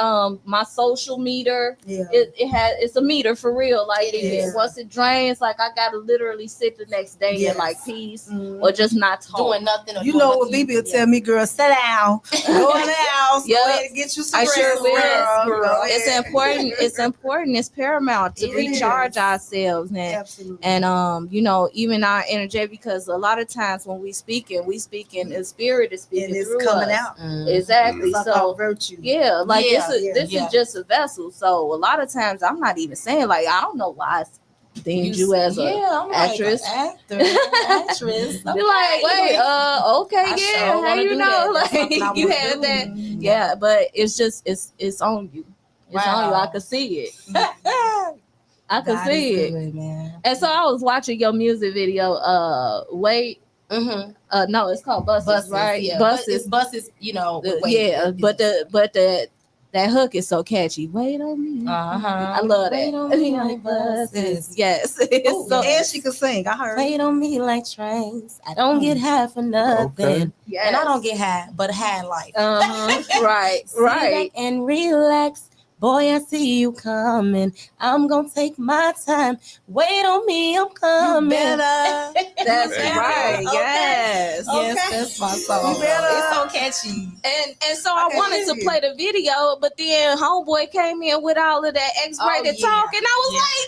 Speaker 5: my social meter, it's a meter for real. Like once it drains, like I gotta literally sit the next day in like peace or just not talk.
Speaker 7: Doing nothing.
Speaker 3: You know what Bibi will tell me, girl, sit down, go in the house, go ahead and get you some rest.
Speaker 5: Girl. It's important. It's important. It's paramount to recharge ourselves, and you know, even our energy, because a lot of times when we speak in the spirit is speaking
Speaker 3: and it's
Speaker 5: through
Speaker 3: coming
Speaker 5: us.
Speaker 3: out.
Speaker 5: Exactly.
Speaker 3: It's
Speaker 5: So
Speaker 3: virtue.
Speaker 5: This is just a vessel. So a lot of times I'm not even saying, like, I don't know why it's deemed you as a actress.
Speaker 7: Like, actress.
Speaker 5: You're like, wait, okay, how you know? Like you had that. Yeah, but it's just it's on you. It's on you. I could see it. I could see it,
Speaker 7: good, man.
Speaker 5: And so I was watching your music video. Wait.
Speaker 7: Mm-hmm.
Speaker 5: No, it's called Buses, right?
Speaker 7: Yeah.
Speaker 5: Buses.
Speaker 7: Buses, you know.
Speaker 5: That hook is so catchy. Wait on me. I love that.
Speaker 7: Wait on me like buses.
Speaker 5: Yes.
Speaker 3: And she can sing. I heard.
Speaker 7: Wait on me like trains. I don't get high for nothing.
Speaker 4: Okay.
Speaker 5: Yes.
Speaker 7: And I don't get high, but high life.
Speaker 5: Right.
Speaker 7: Sit back and relax. Boy, I see you coming. I'm gonna take my time. Wait on me, I'm coming.
Speaker 3: Better.
Speaker 5: That's right.
Speaker 3: Okay.
Speaker 5: Yes.
Speaker 7: Yes, that's my song. It's so catchy.
Speaker 5: And so I wanted to play the video, but then homeboy came in with all of that X-rated talk, and I was like,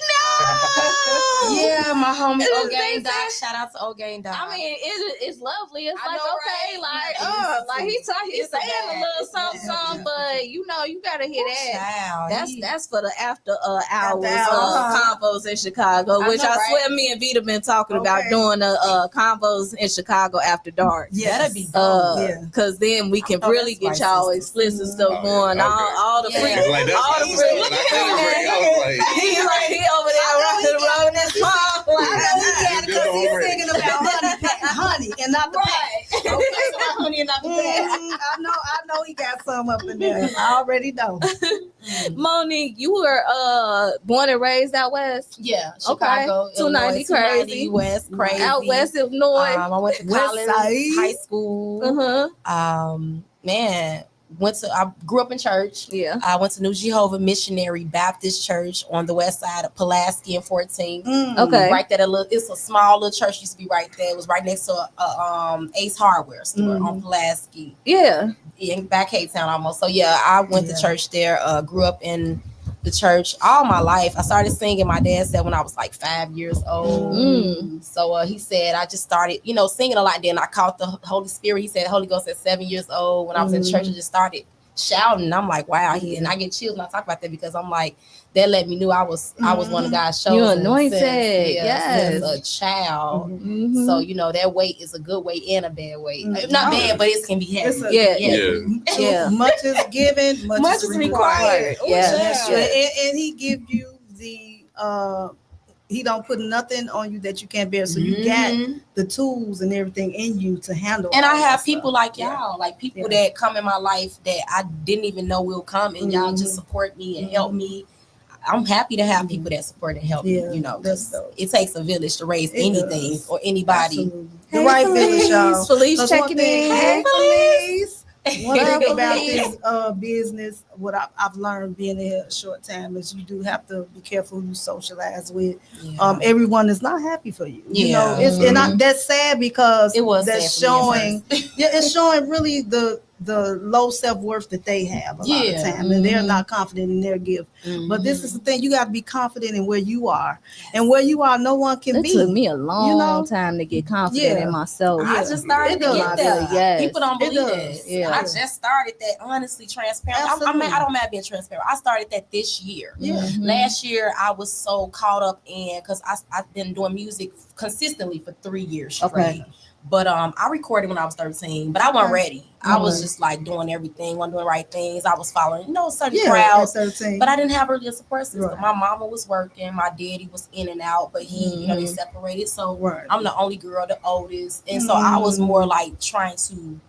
Speaker 5: no.
Speaker 7: Yeah, my homie
Speaker 5: It is
Speaker 7: O-Game Doc.
Speaker 5: different.
Speaker 7: Shout out to O-Game Doc.
Speaker 5: I mean, it's lovely. It's
Speaker 7: I
Speaker 5: like,
Speaker 7: know,
Speaker 5: okay,
Speaker 7: right?
Speaker 5: like he's
Speaker 7: It's
Speaker 5: saying
Speaker 7: a
Speaker 5: a little something, but you gotta hear that.
Speaker 7: Child,
Speaker 5: That's for the after hours
Speaker 3: hours.
Speaker 5: convos in Chicago,
Speaker 7: I
Speaker 5: which
Speaker 7: know,
Speaker 5: I
Speaker 7: right?
Speaker 5: swear me and Vita been talking about doing the convos in Chicago after dark.
Speaker 3: Yes.
Speaker 7: that'd be dope.
Speaker 5: Cause then we can
Speaker 7: know
Speaker 5: really
Speaker 7: that's
Speaker 5: get
Speaker 7: my
Speaker 5: y'all
Speaker 7: sister.
Speaker 5: explicit stuff
Speaker 4: Oh, yeah,
Speaker 5: going.
Speaker 4: okay.
Speaker 5: All the free,
Speaker 4: Like, that's
Speaker 5: all the
Speaker 4: what
Speaker 5: free.
Speaker 4: I
Speaker 5: Look
Speaker 4: said.
Speaker 5: at him, man. He over there running his mouth.
Speaker 3: I know he got it
Speaker 4: This
Speaker 3: because he's
Speaker 4: already.
Speaker 3: singing about honey and not the pack.
Speaker 5: Right.
Speaker 7: Honey and not the bad.
Speaker 3: I know he got some up in there. I already know.
Speaker 5: Monique, you were born and raised out west.
Speaker 7: Yeah, Chicago,
Speaker 5: 290
Speaker 7: Illinois,
Speaker 5: crazy.
Speaker 7: West, crazy.
Speaker 5: Out west of Illinois.
Speaker 7: I went to
Speaker 3: West
Speaker 7: college,
Speaker 3: Side.
Speaker 7: high school. Man, I grew up in church.
Speaker 5: Yeah.
Speaker 7: I went to New Jehovah Missionary Baptist Church on the west side of Pulaski and 14th.
Speaker 5: Okay.
Speaker 7: Right there, it's a small little church used to be right there. It was right next to a Ace Hardware store on Pulaski.
Speaker 5: Yeah.
Speaker 7: In back Cape Town almost. So yeah, I went to church there. Grew up in the church all my life. I started singing. My dad said when I was like 5 years old. So he said I just started, singing a lot. Then I caught the Holy Spirit. He said the Holy Ghost at 7 years old. When I was in church, I just started shouting. I'm like, wow. And I get chills when I talk about that because I'm like, that let me know I was one of God's chosen.
Speaker 5: You're anointed.
Speaker 7: Since a child. So that weight is a good weight and a bad weight. Not bad, but it can be heavy.
Speaker 5: Yeah.
Speaker 3: Much is given, much is required.
Speaker 5: Yeah.
Speaker 3: And he give you the he don't put nothing on you that you can't bear. So you got the tools and everything in you to handle.
Speaker 7: And I
Speaker 3: all
Speaker 7: have
Speaker 3: that
Speaker 7: people
Speaker 3: stuff.
Speaker 7: like y'all, like people that come in my life that I didn't even know will come, and y'all just support me and help me. I'm happy to have people that support and help me, because it takes a village to raise anything or anybody.
Speaker 3: Absolutely. The right village, y'all.
Speaker 5: Felice checking in.
Speaker 3: Hey, Felice. One thing about this business, what I've learned being here a short time is you do have to be careful who you socialize with. Everyone is not happy for you. That's sad because that's showing. It's showing really the low self-worth that they have a lot of time, and they're not confident in their gift. But this is the thing, you got to be confident in where you are, and where you are no one can be.
Speaker 5: It took me a long time to get confident in myself.
Speaker 7: I just started to get there.
Speaker 5: Yes.
Speaker 7: People don't believe it. I just started that, honestly, transparent. I don't mind being transparent. I started that this year. Last year I was so caught up in, because I've been doing music consistently for 3 years straight. But I recorded when I was 13, but I wasn't ready. I was just like doing everything, wasn't doing the right things. I was following, certain crowds, but I didn't have really a support system. My mama was working, my daddy was in and out, but he, they separated. So I'm the only girl, the oldest, and so I was more like trying to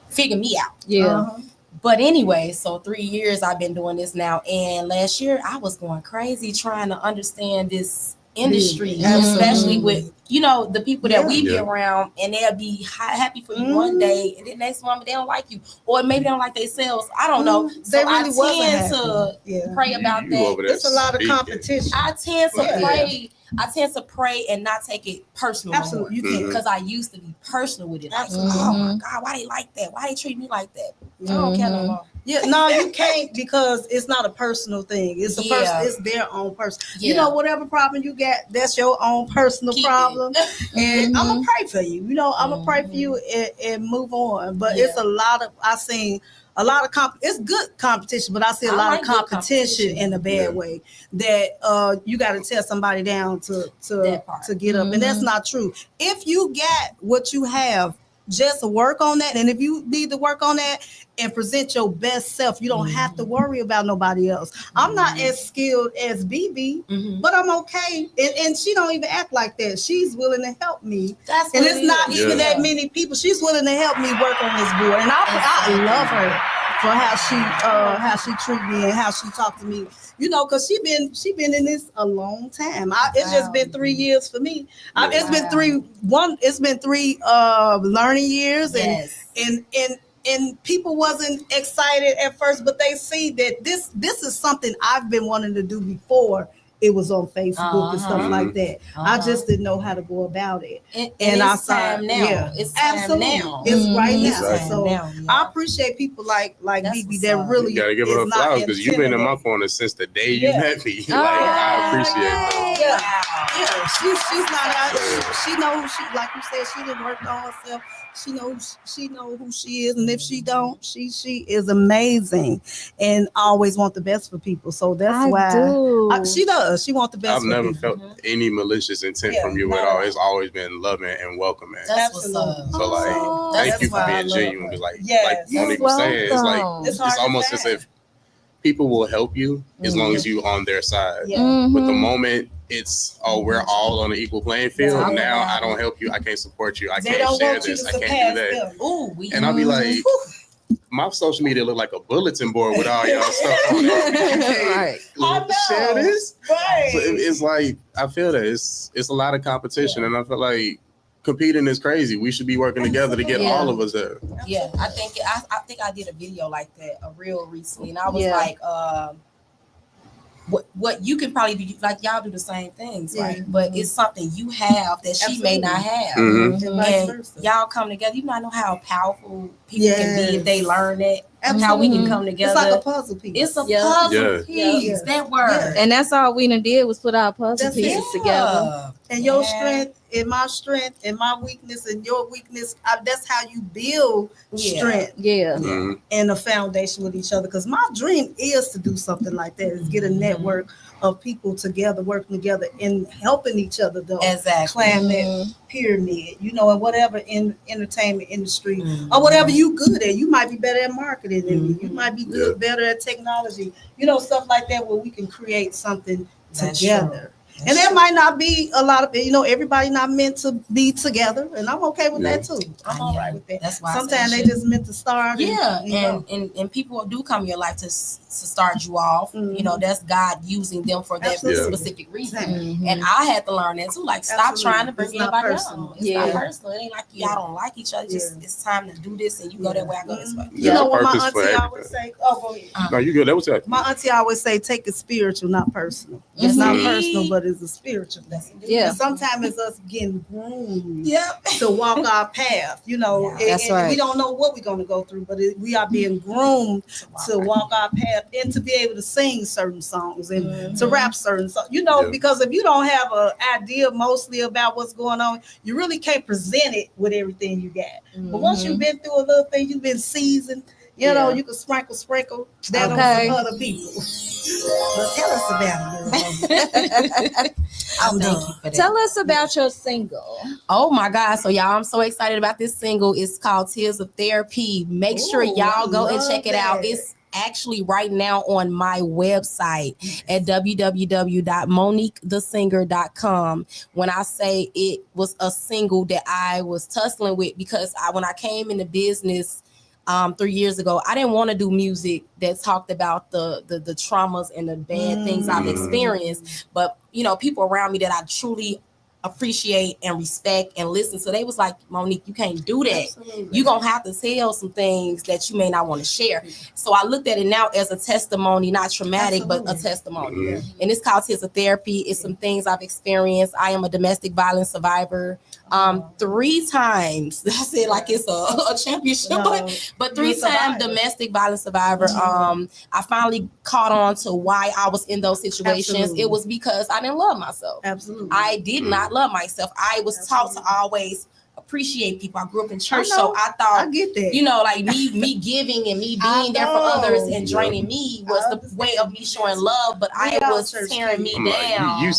Speaker 7: figure me out. But anyway, so 3 years I've been doing this now, and last year I was going crazy trying to understand this industry, especially with the people that we be around, and they'll be happy for you one day, and then next moment they don't like you, or maybe they don't like themselves. I don't know. So
Speaker 3: They really
Speaker 7: I tend to pray about that.
Speaker 3: It's a lot of competition.
Speaker 7: I tend to pray. I tend to pray and not take it personal.
Speaker 3: Absolutely, you can,
Speaker 7: because I used to be personal with it. I was like, oh my God, why they like that? Why they treat me like that? I don't care no more.
Speaker 3: No, you can't, because it's not a personal thing. It's a person. It's their own person. Whatever problem you got, that's your own personal problem. And I'm gonna pray for you. I'm gonna pray for you and move on. But it's a lot of it's good competition, but I see a lot of competition in a bad way that you got to tear somebody down to get up, and that's not true. If you got what you have, just work on that. And if you need to work on that and present your best self, you don't have to worry about nobody else. I'm not as skilled as BB, but I'm okay. And she don't even act like that. She's willing to help me. And it's not even that many people. She's willing to help me work on this board. And I love her for how she treat me and how she talk to me. You know, because she been in this a long time. It's just been 3 years for me. It's been three learning years, and people wasn't excited at first, but they see that this is something I've been wanting to do before. It was on Facebook and stuff like that. I just didn't know how to go about it. And I started now. Yeah, it's absolutely now. It's right now. So I appreciate people like BB that really.
Speaker 4: You gotta give her flowers because you've been in my corner since the day you met me. I appreciate that.
Speaker 3: Yeah. She's not out. She know who she, like you said, she didn't work on herself. She know who she is, and if she don't, she is amazing, and always want the best for people. So that's why she does. She wants the best.
Speaker 4: I've never felt any malicious intent from you at all. It's always been loving and welcoming.
Speaker 7: That's what's up.
Speaker 4: So thank you for being genuine. Because like Monique was saying, it's like it's almost as if people will help you as long as you on their side. But the moment it's we're all on an equal playing field. Now I don't help you. I can't support you. I can't share this. I can't do that. And I'll be like, my social media look like a bulletin board with all y'all stuff on it. Share this. Right. So it's like I feel that it's a lot of competition, and I feel like competing is crazy. We should be working together to get all of us there.
Speaker 7: Yeah, I think I did a video like that, a reel recently, and I was like, what you can probably do, like y'all do the same things, right? But it's something you have that she may not have, and y'all come together. You not know how powerful people can be if they learn it. How we can come together.
Speaker 3: It's like a puzzle piece.
Speaker 7: It's a puzzle piece. That word,
Speaker 5: and that's all we done did was put our puzzle pieces together.
Speaker 3: And your strength and my strength and my weakness and your weakness. That's how you build strength. And a foundation with each other. Because my dream is to do something like that. Is get a network of people together, working together and helping each other. Though climb that pyramid, you know, and whatever in entertainment industry or whatever you good at. You might be better at marketing than me. You might be better at technology. You know, stuff like that where we can create something together. And there might not be a lot of, you know, everybody not meant to be together, and I'm okay with that too. I'm all right with that. That's why sometimes they just meant to start.
Speaker 7: And people do come in your life to start you off. You know, that's God using them for that specific reason. And I had to learn that too. Like, stop trying to bring anybody down. It's not personal. It ain't like y'all don't like each other. Just it's time to do this, and you go that way, I go this way.
Speaker 3: You know what my auntie always say? Oh, go ahead.
Speaker 4: No, you good. That was it.
Speaker 3: My auntie always say, take it spiritual, not personal. It's not personal, but it's a spiritual thing. And sometimes it's us getting groomed to walk our path, you know. That's right. We don't know what we're going to go through, but we are being groomed to walk our path and to be able to sing certain songs and to rap certain songs, you know, because if you don't have an idea mostly about what's going on, you really can't present it with everything you got. But once you've been through a little thing, you've been seasoned, you know, you can sprinkle that on some other people. But tell us about it.
Speaker 5: Tell us about your single.
Speaker 7: Oh my God. So y'all, I'm so excited about this single. It's called Tears of Therapy. Make sure y'all go and check it out. It's actually right now on my website at www.moniquethesinger.com. When I say it was a single that I was tussling with, because when I came into business 3 years ago, I didn't want to do music that talked about the traumas and the bad things I've experienced, but you know, people around me that I truly appreciate and respect and listen. So they was like, Monique, you can't do that. You're gonna have to tell some things that you may not want to share. So I looked at it now as a testimony, not traumatic, but a testimony. And it's called Tears of Therapy. It's some things I've experienced. I am a domestic violence survivor 3 times. I said like it's a championship, but 3-time domestic violence survivor. I finally caught on to why I was in those situations. It was because I didn't love myself. I did not love myself. I was taught to always appreciate people. I grew up in church, so I thought, you know, like me giving and me being there for others and draining me was the way of me showing love, but I was tearing me down.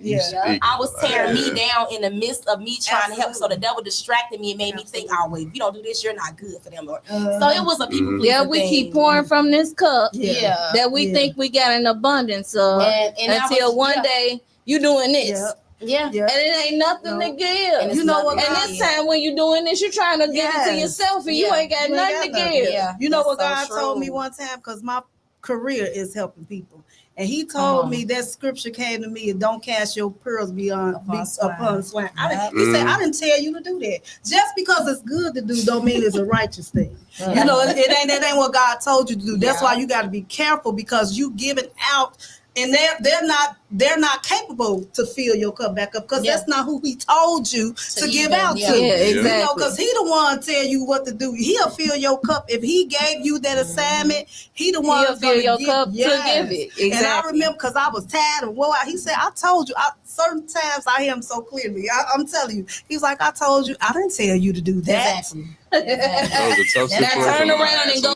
Speaker 7: I was tearing me down in the midst of me trying to help. So the devil distracted me and made me think, oh, wait, if you don't do this, you're not good for them, Lord. So it was a people pleasing
Speaker 5: we
Speaker 7: thing.
Speaker 5: keep pouring from this cup that we think we got an abundance of until one day you doing this.
Speaker 7: Yeah.
Speaker 5: And it ain't nothing to give.
Speaker 7: And you know what?
Speaker 5: And this time when you doing this, you're trying to give it to yourself and you ain't got nothing to give.
Speaker 7: Yeah.
Speaker 3: You know what God told me one time, because my career is helping people. And he told me that scripture came to me, and don't cast your pearls upon swine. He said, I didn't tell you to do that. Just because it's good to do don't mean it's a righteous thing. You know, that ain't what God told you to do. That's why you got to be careful, because you giving out, and they're not capable to fill your cup back up, because that's not who he told you to give out to.
Speaker 5: Exactly.
Speaker 3: You know, because he the one tell you what to do. He'll fill your cup. If he gave you that assignment, he the one
Speaker 5: He'll fill your cup to give it. Exactly.
Speaker 3: And I remember, because I was tired and wore out. He said, I told you. Certain times I hear him so clearly. I'm telling you. He's like, I told you. I didn't tell you to do that.
Speaker 7: Exactly.
Speaker 5: And I turn around and go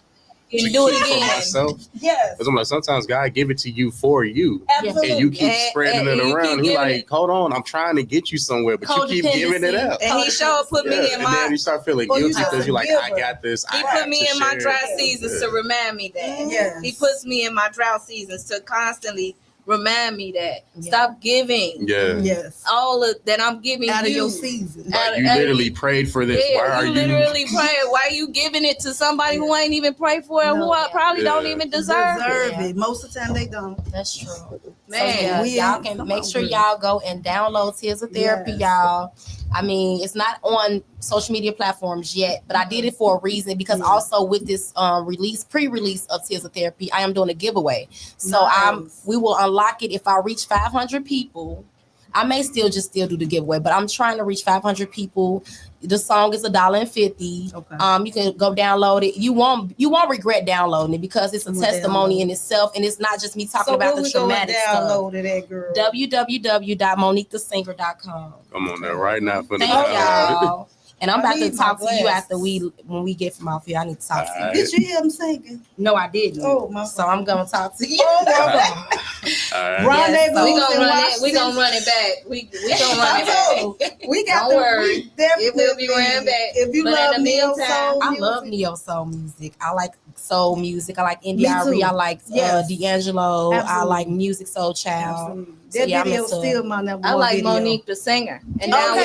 Speaker 5: and do it again.
Speaker 4: Myself.
Speaker 3: Yes.
Speaker 4: Because I'm like, sometimes God give it to you for you.
Speaker 3: Absolutely.
Speaker 4: And you keep spreading it around. He's like, hold on, I'm trying to get you somewhere, but you keep giving it up.
Speaker 5: And he sure put me in
Speaker 4: and then you start feeling guilty because you're like, I got this.
Speaker 5: He put me in my dry seasons to remind me that.
Speaker 3: Yes.
Speaker 5: He puts me in my drought seasons to constantly remind me that. Stop giving.
Speaker 3: Yes.
Speaker 5: All of that I'm giving
Speaker 3: out
Speaker 5: you.
Speaker 3: of your season.
Speaker 4: Like, you literally prayed for this. Why are you
Speaker 5: literally praying? Why are you giving it to somebody who ain't even prayed for it, who probably don't even deserve it?
Speaker 3: Most of the time they don't.
Speaker 7: That's true.
Speaker 5: Man,
Speaker 7: so y'all can make sure y'all go and download Tears of Therapy, y'all. I mean, it's not on social media platforms yet, but I did it for a reason, because also with this pre-release of Tears of Therapy, I am doing a giveaway. So we will unlock it if I reach 500 people. I may still do the giveaway, but I'm trying to reach 500 people. The song is $1.50. Okay. You can go download it. You won't regret downloading it, because it's a testimony in itself, and it's not just me talking about the traumatic stuff.
Speaker 3: Download it at, girl.
Speaker 7: www.moniquethesinger.com.
Speaker 4: I'm on there right now for the
Speaker 7: Thank y'all. And I'm about to talk to you after when we get from off here. I need to talk to you.
Speaker 3: Did you hear him singing?
Speaker 7: No, I didn't.
Speaker 3: Oh, my.
Speaker 7: So I'm gonna talk to you.
Speaker 5: We gonna run it back. We gonna run it back.
Speaker 3: We got.
Speaker 5: Don't worry. It will be ran back.
Speaker 3: If you love neo soul,
Speaker 7: I love neo soul music. I like soul music. I like Indie. I like D'Angelo.
Speaker 3: Absolutely.
Speaker 7: I like Music Soul Child.
Speaker 3: So that video still my number one.
Speaker 5: I like
Speaker 3: video.
Speaker 5: Monique the singer. And now we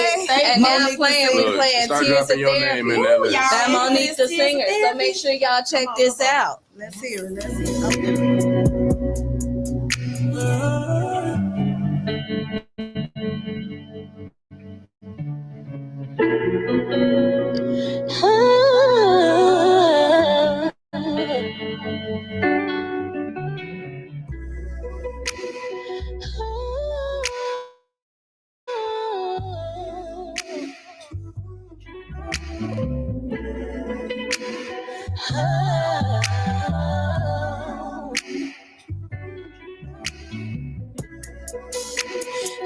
Speaker 5: playing Tears of Therapy. By Monique the singer. So make sure y'all check this out.
Speaker 3: Let's hear it.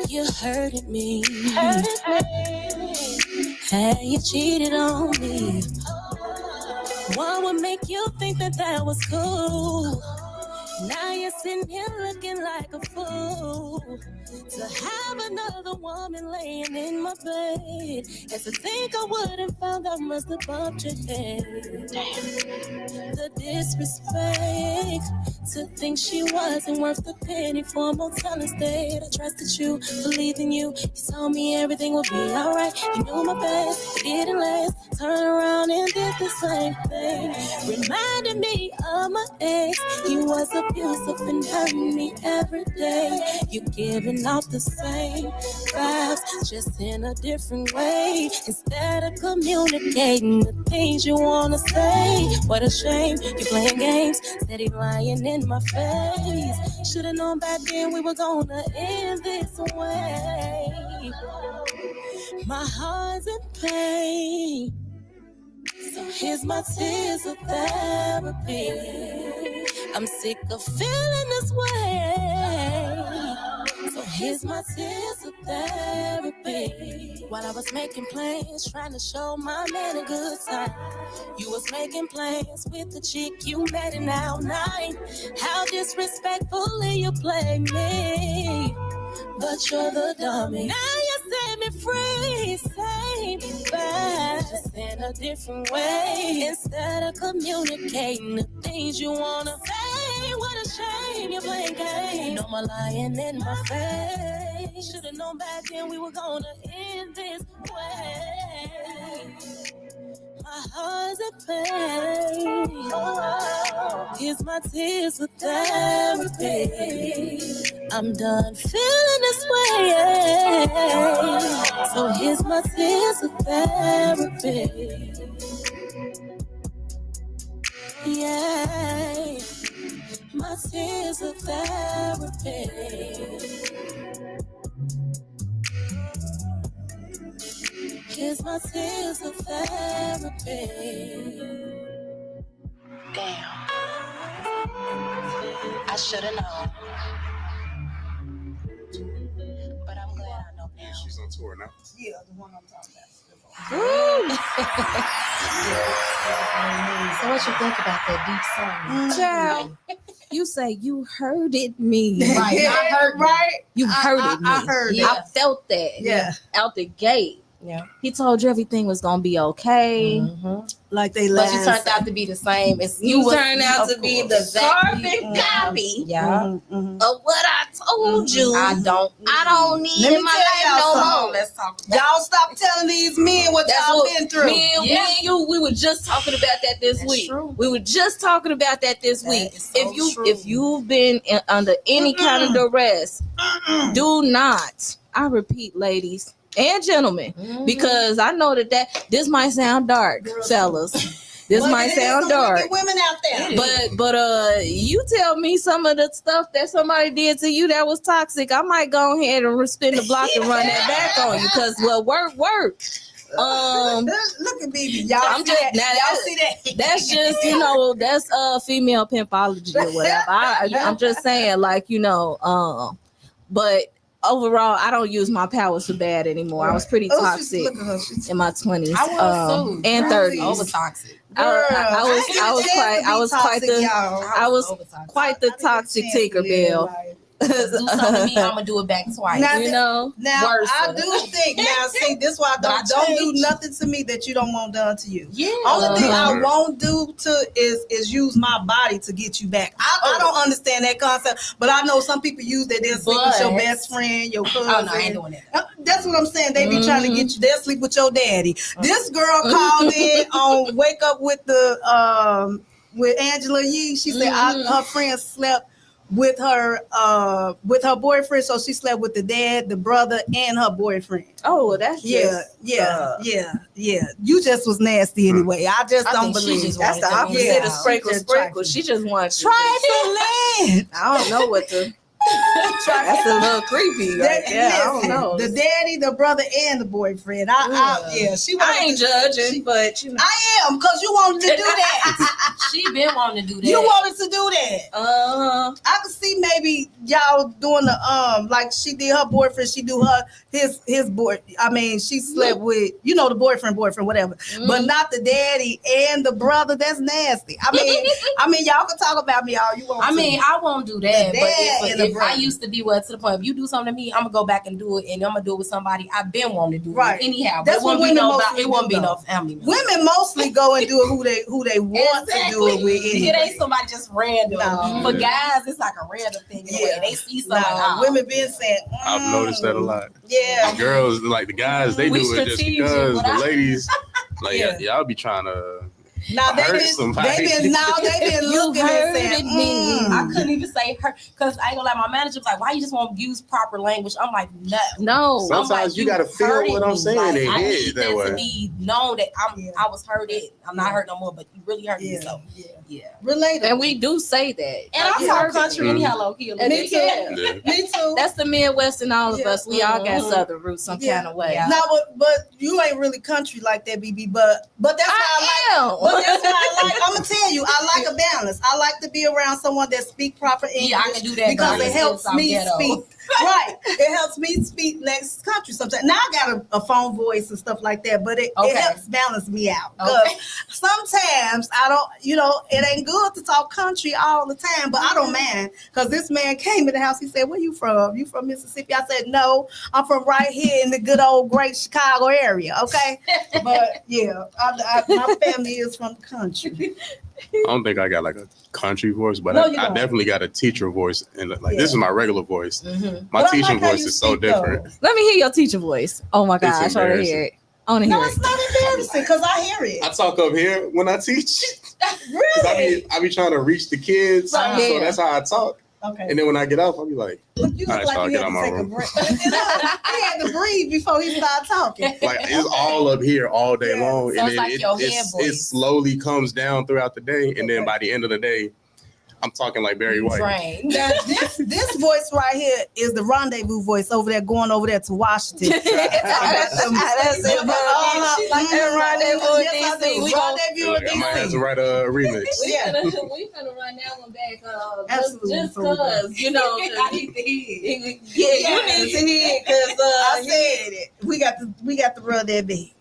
Speaker 6: You hurted me. Hey, you cheated on me. What would make you think that was cool? Now you're sitting here looking like a fool. To have another woman laying in my bed, and to think I wouldn't found I must have bumped your head. The disrespect, to think she wasn't worth the penny for more time instead. I trusted you, believed in you. You told me everything would be alright. You knew my best, it didn't last. Turned around and did the same thing. Reminded me of my ex. He was abusive and hurting me every day. You giving out the same vibes, just in a different way. Instead of communicating the things you wanna say. What a shame, you playing games, steady lying in my face. Should've known back then we were gonna end this way. My heart's in pain, so here's my tears of therapy. I'm sick of feeling this way, so here's my tears of therapy. While I was making plans, trying to show my man a good time, you was making plans with the chick you met in our night. How disrespectfully you play me.
Speaker 7: but you're the dummy. Now you set me free, say me back, just in a different way. Instead of communicating the things you wanna say, what a shame you're playing games. No more lying in my face. Should've known back then we were gonna end this way. My heart's in pain. Here's my tears for therapy. I'm done feeling this way. So here's my tears for therapy. Yeah, my tears for therapy. Here's my tears of therapy. Damn. I should've known. But I'm glad I know now.
Speaker 4: She's on tour now.
Speaker 3: Yeah, the one I'm talking about.
Speaker 7: So what you think about that deep song?
Speaker 5: Child, you say you hurted me.
Speaker 7: Right, I heard
Speaker 3: right.
Speaker 5: You hurted me.
Speaker 3: I heard it.
Speaker 5: I felt that.
Speaker 3: Yeah.
Speaker 5: Out the gate.
Speaker 7: Yeah.
Speaker 5: He told you everything was gonna be okay.
Speaker 7: Mm-hmm.
Speaker 3: Like they
Speaker 7: But
Speaker 3: last.
Speaker 7: you turned out to be the same as
Speaker 5: You
Speaker 7: was,
Speaker 5: turned out
Speaker 7: of
Speaker 5: to be
Speaker 7: course.
Speaker 5: the carbon copy
Speaker 7: Yeah.
Speaker 5: of what I told you.
Speaker 7: I don't
Speaker 5: need
Speaker 3: Let me
Speaker 5: in my
Speaker 3: tell
Speaker 5: life
Speaker 3: y'all
Speaker 5: no
Speaker 3: something.
Speaker 5: more.
Speaker 7: Let's talk about
Speaker 3: Y'all stop telling these men what
Speaker 5: That's
Speaker 3: y'all
Speaker 5: what
Speaker 3: been through.
Speaker 5: Me and you, we were just talking about that this
Speaker 7: That's
Speaker 5: week.
Speaker 7: true.
Speaker 5: We were just talking about that this
Speaker 7: That
Speaker 5: week.
Speaker 7: is so true.
Speaker 5: If you've been under any kind of duress, do not. I repeat, ladies and gentlemen, because I know that this might sound dark, fellas. This
Speaker 3: But
Speaker 5: might
Speaker 3: it is
Speaker 5: sound
Speaker 3: some
Speaker 5: dark.
Speaker 3: wicked women out there.
Speaker 5: But you tell me some of the stuff that somebody did to you that was toxic, I might go ahead and spin the block and run that back on you. Because work.
Speaker 3: Look at BB. Y'all
Speaker 5: I'm
Speaker 3: see
Speaker 5: just
Speaker 3: that?
Speaker 5: now
Speaker 3: Y'all see that?
Speaker 5: that's just that's female pimpology or whatever. I'm just saying, like, but overall, I don't use my powers for bad anymore. I was pretty toxic
Speaker 3: Look at her. She's
Speaker 5: in my 20s
Speaker 7: I was too.
Speaker 5: and 30s.
Speaker 7: Over toxic.
Speaker 5: I was quite the toxic Tinkerbell.
Speaker 7: Do something to me, I'm gonna do it back twice.
Speaker 3: Now,
Speaker 7: Worse.
Speaker 3: I do think. Now, see, this is why don't do nothing to me that you don't want done to you.
Speaker 7: Yeah.
Speaker 3: Only thing I won't do is use my body to get you back. I don't understand that concept, but I know some people use that. They'll sleep with your best friend, your cousin.
Speaker 7: Oh no, I ain't doing that.
Speaker 3: That's what I'm saying. They be trying to get you. They'll sleep with your daddy. This girl called in on Wake Up with with Angela Yee. She said her friend slept with her boyfriend, so she slept with the dad, the brother, and her boyfriend.
Speaker 5: Oh, well, that's
Speaker 3: yeah. You just was nasty anyway. I just don't believe
Speaker 5: that's the opposite of sprinkle. She just wants
Speaker 3: trifling.
Speaker 5: I don't know what to. That's a little creepy. I don't know.
Speaker 3: The daddy, the brother, and the boyfriend.
Speaker 5: I ain't judging, but
Speaker 3: I am, because you wanted to do that.
Speaker 7: She been wanting to do that.
Speaker 3: You wanted to do that. I could see maybe y'all doing the like she did her boyfriend. She do his boy. I mean, she slept with the boyfriend, whatever, but not the daddy and the brother. That's nasty. I mean, y'all can talk about me all you want.
Speaker 7: I won't do that.
Speaker 3: But
Speaker 7: if I used to be to the point, if you do something to me, I'm gonna go back and do it, and I'm gonna do it with somebody I've been wanting to do it anyhow. But
Speaker 3: That's what women
Speaker 7: it won't be no family member.
Speaker 3: Women mostly go and do it who they want to do it with. Anyway.
Speaker 7: It ain't somebody just random.
Speaker 3: No.
Speaker 7: For guys, it's like a random thing. Yeah. They see something.
Speaker 3: Women been saying.
Speaker 4: I've noticed that a lot.
Speaker 3: Yeah.
Speaker 4: Girls, like the guys, they do it just because the ladies, like y'all be trying to.
Speaker 3: Now they've been looking and saying,
Speaker 7: I couldn't even say her because I ain't gonna lie. My manager was like, "Why you just won't use proper language?" I'm like,
Speaker 5: no.
Speaker 4: Sometimes you gotta feel what I'm saying.
Speaker 7: Like,
Speaker 4: they
Speaker 7: I
Speaker 4: did
Speaker 7: need
Speaker 4: that
Speaker 7: that
Speaker 4: way.
Speaker 7: to be known that I was hurt. I'm not hurt no more, but you really hurt me. So
Speaker 3: relatable.
Speaker 5: And we do say that.
Speaker 7: And I'm from country anyhow, low key.
Speaker 3: Me too.
Speaker 4: Yeah.
Speaker 3: Me too.
Speaker 5: That's the Midwest in all of us. We all got Southern roots some kind of way.
Speaker 7: Yeah.
Speaker 3: No, but you ain't really country like that, BB. But that's how I like. But that's how I like. I'm gonna tell you, I like a balance. I like to be around someone that speak proper English.
Speaker 7: Yeah, I can do that
Speaker 3: because it helps me speak. Right. It helps me speak next country sometimes. Now I got a phone voice and stuff like that, but it helps balance me out. Because sometimes I don't, it ain't good to talk country all the time, but I don't mind. Because this man came in the house, he said, "Where you from? You from Mississippi?" I said, "No, I'm from right here in the good old great Chicago area." Okay. But yeah, my family is from the country.
Speaker 4: I don't think I got like a country voice, but I definitely got a teacher voice, and this is my regular voice. Mm-hmm. My teaching voice is so different.
Speaker 5: Let me hear your teacher voice. Oh my gosh, I want to hear it.
Speaker 3: No, it's not embarrassing because I hear it.
Speaker 4: I talk up here when I teach. Really? I be trying to reach the kids, so that's how I talk. Okay. And then when I get off, I'll be like,
Speaker 3: "You look like you had to take a break." He had to breathe before he started talking.
Speaker 4: Like it's all up here all day long,
Speaker 7: so
Speaker 4: and
Speaker 7: it's like
Speaker 4: it slowly comes down throughout the day, and then by the end of the day, I'm talking like Barry White.
Speaker 3: Now, this voice right here is the rendezvous voice over there, going over there to Washington.
Speaker 5: That's it. Like rendezvous in DC.
Speaker 4: I might have to write a remix.
Speaker 2: We finna run that one back. Absolutely. Just because, you need to hear. Yeah, you need to hear because
Speaker 3: I said it. We got to run that back.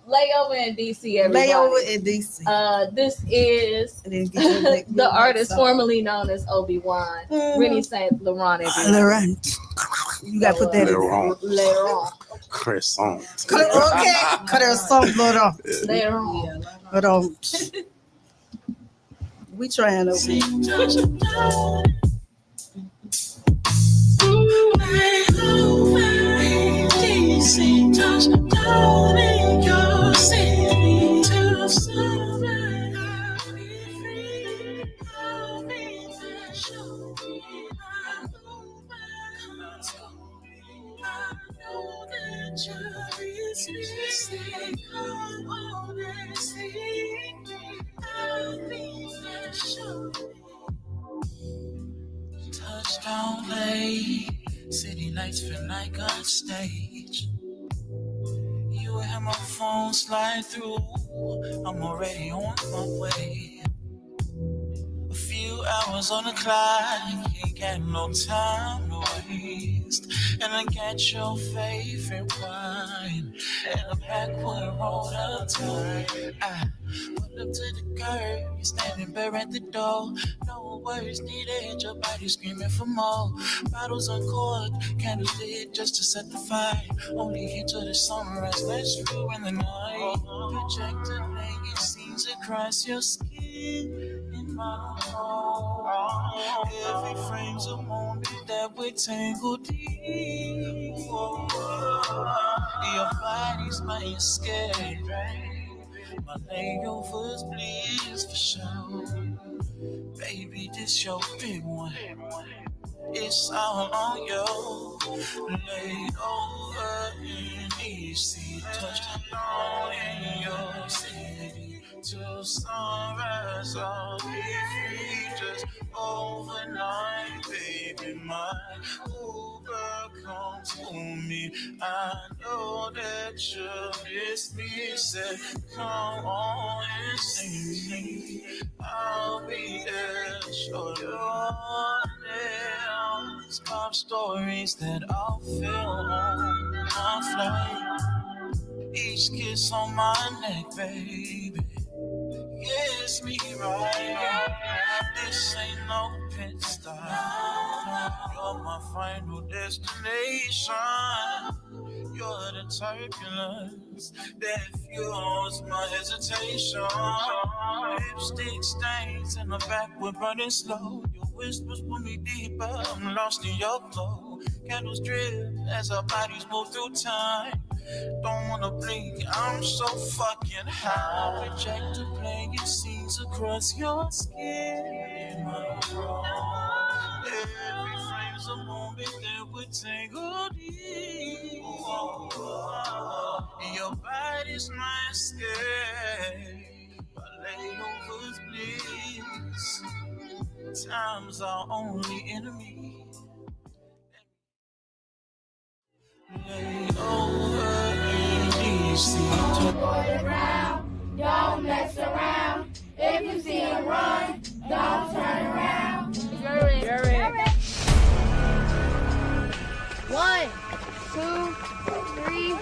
Speaker 2: Layover in DC, everybody.
Speaker 3: Layover in DC.
Speaker 2: This is the artist formerly known as ObyWan, Rennie Saint Laurent.
Speaker 3: Laurent. You got to put that
Speaker 4: Laurent.
Speaker 2: Later
Speaker 4: Croissant.
Speaker 3: Okay. Croissant, Laurent.
Speaker 2: Later on.
Speaker 3: Laurent. We trying to.
Speaker 1: Touchdown in your city to survive. I'll be free. I'll be there. Show me. I know that you're missing. Come on and see me. I'll be there. Show me. Touchdown late. City lights feel like a stage. You have my phone slide through. I'm already on my way. A few hours on the clock, ain't got no time to waste. And I got your favorite wine and a backwood rolled up tight. I pulled up to the curb, you're standing bare at the door. No words needed, your body screaming for more. Bottles uncorked, candles lit just to set the fire. Only here till the sunrise, let's ruin the night. Projector laying scenes across your skin in my home. Every frame's a moment that we're tangled in. Your body's my escape. My layovers please for sure. Baby, this your big one. It's all on you. Laid over in DC. Touchdown in your city. Till sunrise, I'll be free. Just overnight, baby. My Uber come to me. I know that you miss me. Said, come on and see me. I'll be there. Show you there. Pop stories that I'll feel on my flight. Each kiss on my neck, baby. Yes, me right. This ain't no pit stop. You're my final destination. You're the turbulence that fuels my hesitation. Lipstick stains in the back, we're running slow. Your whispers pull me deeper, I'm lost in your glow. Candles drip as our bodies move through time. Don't wanna blink, I'm so fucking high. Projector playing scenes across your skin. Every frame's a moment that we're tangled in. Your body's my escape. My layovers bliss. Time's our only enemy. Lay over in DC.
Speaker 8: Don't mess around. If you see him run, don't turn around.
Speaker 2: You're in.
Speaker 8: 1, 2, 3,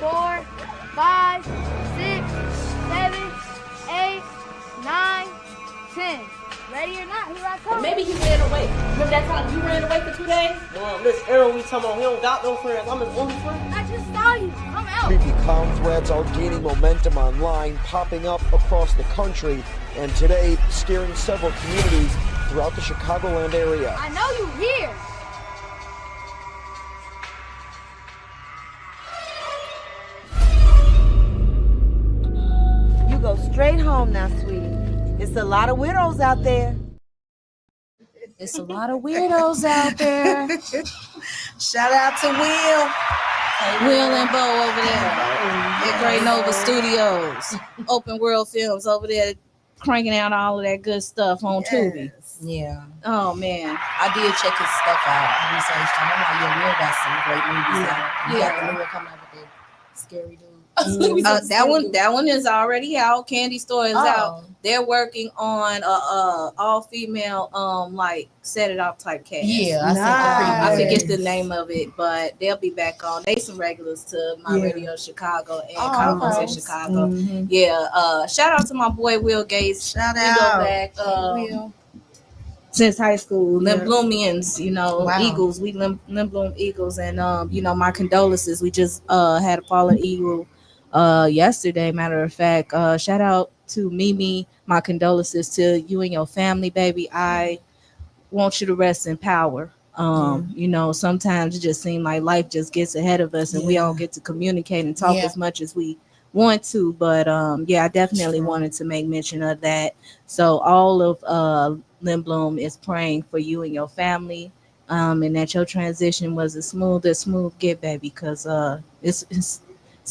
Speaker 8: 4, 5, 6, 7, 8, 9, 10. Ready or not, here I come.
Speaker 7: Maybe he ran away. Remember that time you ran away for 2 days?
Speaker 9: Well, Miss Aaron, we talking about we don't got no friends. I'm his only friend.
Speaker 8: I just saw you. Come out.
Speaker 10: Creepy clown threads are gaining momentum online, popping up across the country, and today scaring several communities throughout the Chicagoland area.
Speaker 8: I know you here.
Speaker 11: You go straight home now, sweetie. It's a lot of widows out there.
Speaker 5: It's a lot of weirdos out there.
Speaker 3: Shout out to Will.
Speaker 5: Will and Bo over there at Great Nova Studios, Open World Films over there, cranking out all of that good stuff on Tubi.
Speaker 7: Yeah.
Speaker 5: Oh man,
Speaker 7: I did check his stuff out. I researched him. I'm like, yeah, Will got some great movies out. You got the new one coming out with the scary dude.
Speaker 5: that one is already out. Candy Store is out. They're working on all female like set it off type cast.
Speaker 7: Yeah,
Speaker 5: I forget the name of it, but they'll be back on. They some regulars to my Radio Chicago and Convos in Chicago.
Speaker 3: Mm-hmm.
Speaker 5: Yeah. Shout out to my boy Will Gates.
Speaker 3: Shout
Speaker 5: We
Speaker 3: out.
Speaker 5: go back since high school. Lim Bloomians, Eagles. We Lim Bloom Eagles, and my condolences. We just had a fallen eagle yesterday. Matter of fact, shout out to Mimi. My condolences to you and your family, baby. I want you to rest in power. Sometimes it just seems like life just gets ahead of us, and we don't get to communicate and talk as much as we want to. But I definitely wanted to make mention of that. So all of Lim Bloom is praying for you and your family, and that your transition was as smooth get, baby, because it's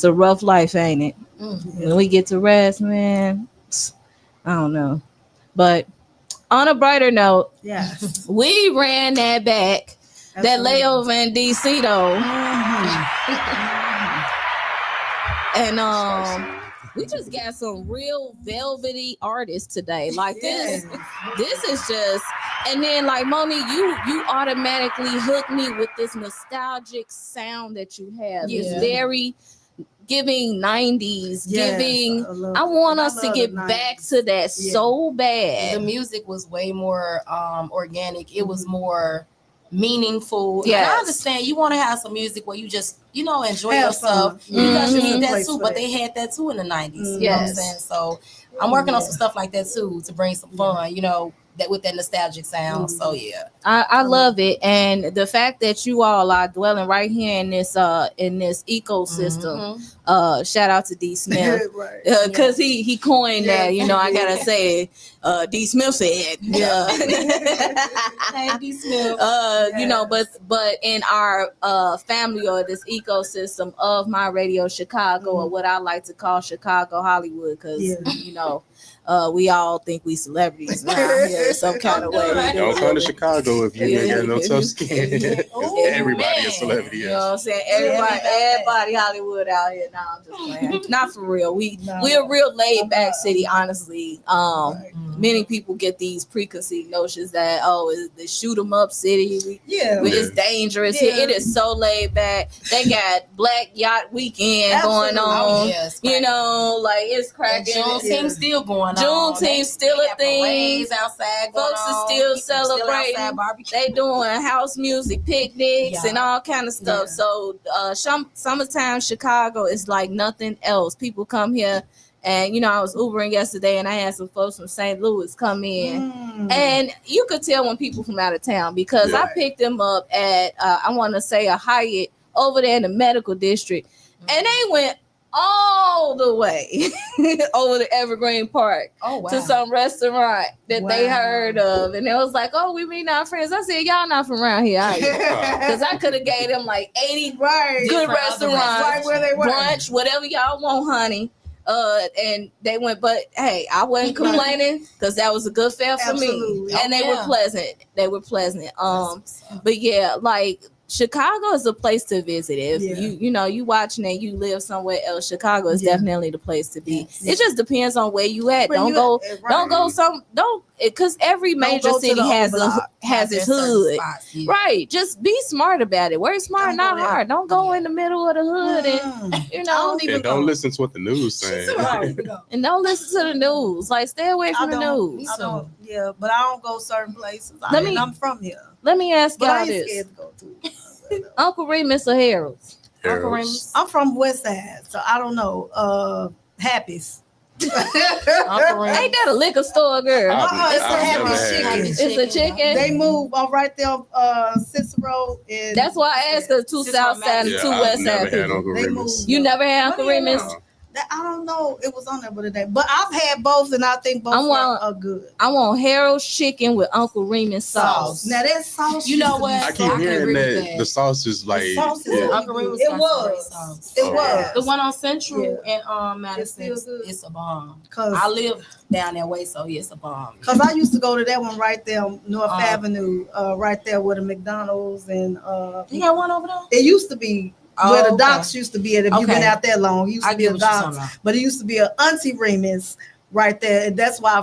Speaker 5: a rough life, ain't it? When we get to rest, man, I don't know. But on a brighter note, we ran that back. That layover in DC though. And we just got some real velvety artists today. Like this is just, and then like Monique, you automatically hook me with this nostalgic sound that you have. It's very giving 90s, I want us to get back to that so bad.
Speaker 7: The music was way more organic. It was more meaningful.
Speaker 5: Yes.
Speaker 7: And I understand you want to have some music where you just, enjoy yourself. You guys need that too, but they had that too in the 90s. You know what I'm saying? So I'm working on some stuff like that too to bring some fun, that with that nostalgic sound. So yeah.
Speaker 5: I love it. And the fact that you all are dwelling right here in this ecosystem. Shout out to D Smith. Because he coined that, I gotta say D Smith said
Speaker 7: Hey, D Smith.
Speaker 5: But in our family or this ecosystem of my Radio Chicago, or what I like to call Chicago Hollywood, because we all think we celebrities around here some kind of way.
Speaker 4: Don't come to Chicago if you ain't got no tough skin. Everybody a celebrity.
Speaker 5: You know what I'm saying? Everybody Hollywood out here. Nah, I'm just playing. Not for real. We're a real laid back city, honestly. Many people get these preconceived notions that it's the shoot 'em up city. It's dangerous here. It is so laid back. They got Black Yacht Weekend going on. It's cracking.
Speaker 7: Juneteenth still going on.
Speaker 5: Juneteenth still a thing.
Speaker 7: Outside
Speaker 5: folks are still celebrating. They doing house music picnics and all kind of stuff. So summertime Chicago is like nothing else. People come here. And, I was Ubering yesterday and I had some folks from St. Louis come in. And you could tell when people from out of town, because I picked them up at, I want to say a Hyatt over there in the medical district. And they went all the way over to Evergreen Park to some restaurant that they heard of. And it was like, we mean our friends. I said, y'all not from around here, are you? Because I could have gave them like 80 good restaurants, right where they were. Brunch, whatever y'all want, honey. And they went, but hey, I wasn't complaining because that was a good fare for me. And they were pleasant. But yeah, like Chicago is a place to visit. If you watching and you live somewhere else, Chicago is definitely the place to be. Yes. It just depends on where you at. Don't go because every major city has its hood. Spots, right. Just be smart about it. Work smart, not hard. Don't go in the middle of the hood and
Speaker 4: don't listen to what the news saying.
Speaker 5: And don't listen to the news. Like stay away from the news.
Speaker 3: But I don't go certain places. I'm from here.
Speaker 5: Let me ask y'all this. Uncle Remus or Harold's?
Speaker 3: Uncle Remus. I'm from West Side, so I don't know. Happy's.
Speaker 5: Ain't that a liquor store, girl?
Speaker 3: It's a Happy Chicken.
Speaker 5: It's a chicken.
Speaker 3: They move right there on Cicero.
Speaker 5: That's why I asked the 2 South Side and 2 West Side people. You never had Uncle Remus?
Speaker 3: I don't know. It was on there the day, but I've had both, and I think both are good.
Speaker 5: I want Harold's chicken with Uncle Remus sauce.
Speaker 3: Now that sauce,
Speaker 7: you know what?
Speaker 4: I keep hearing that the sauce is like.
Speaker 7: Uncle Remus.
Speaker 3: It was
Speaker 7: the one on Central and Madison. It's a bomb. Cause I live down that way, so it's a bomb.
Speaker 3: Cause I used to go to that one right there on North Avenue, right there with the McDonald's and.
Speaker 7: You got one over there?
Speaker 3: It used to be. Where the docks used to be at, if you've been out there long, it used to be a docks, but it used to be an Auntie Remus right there. And that's why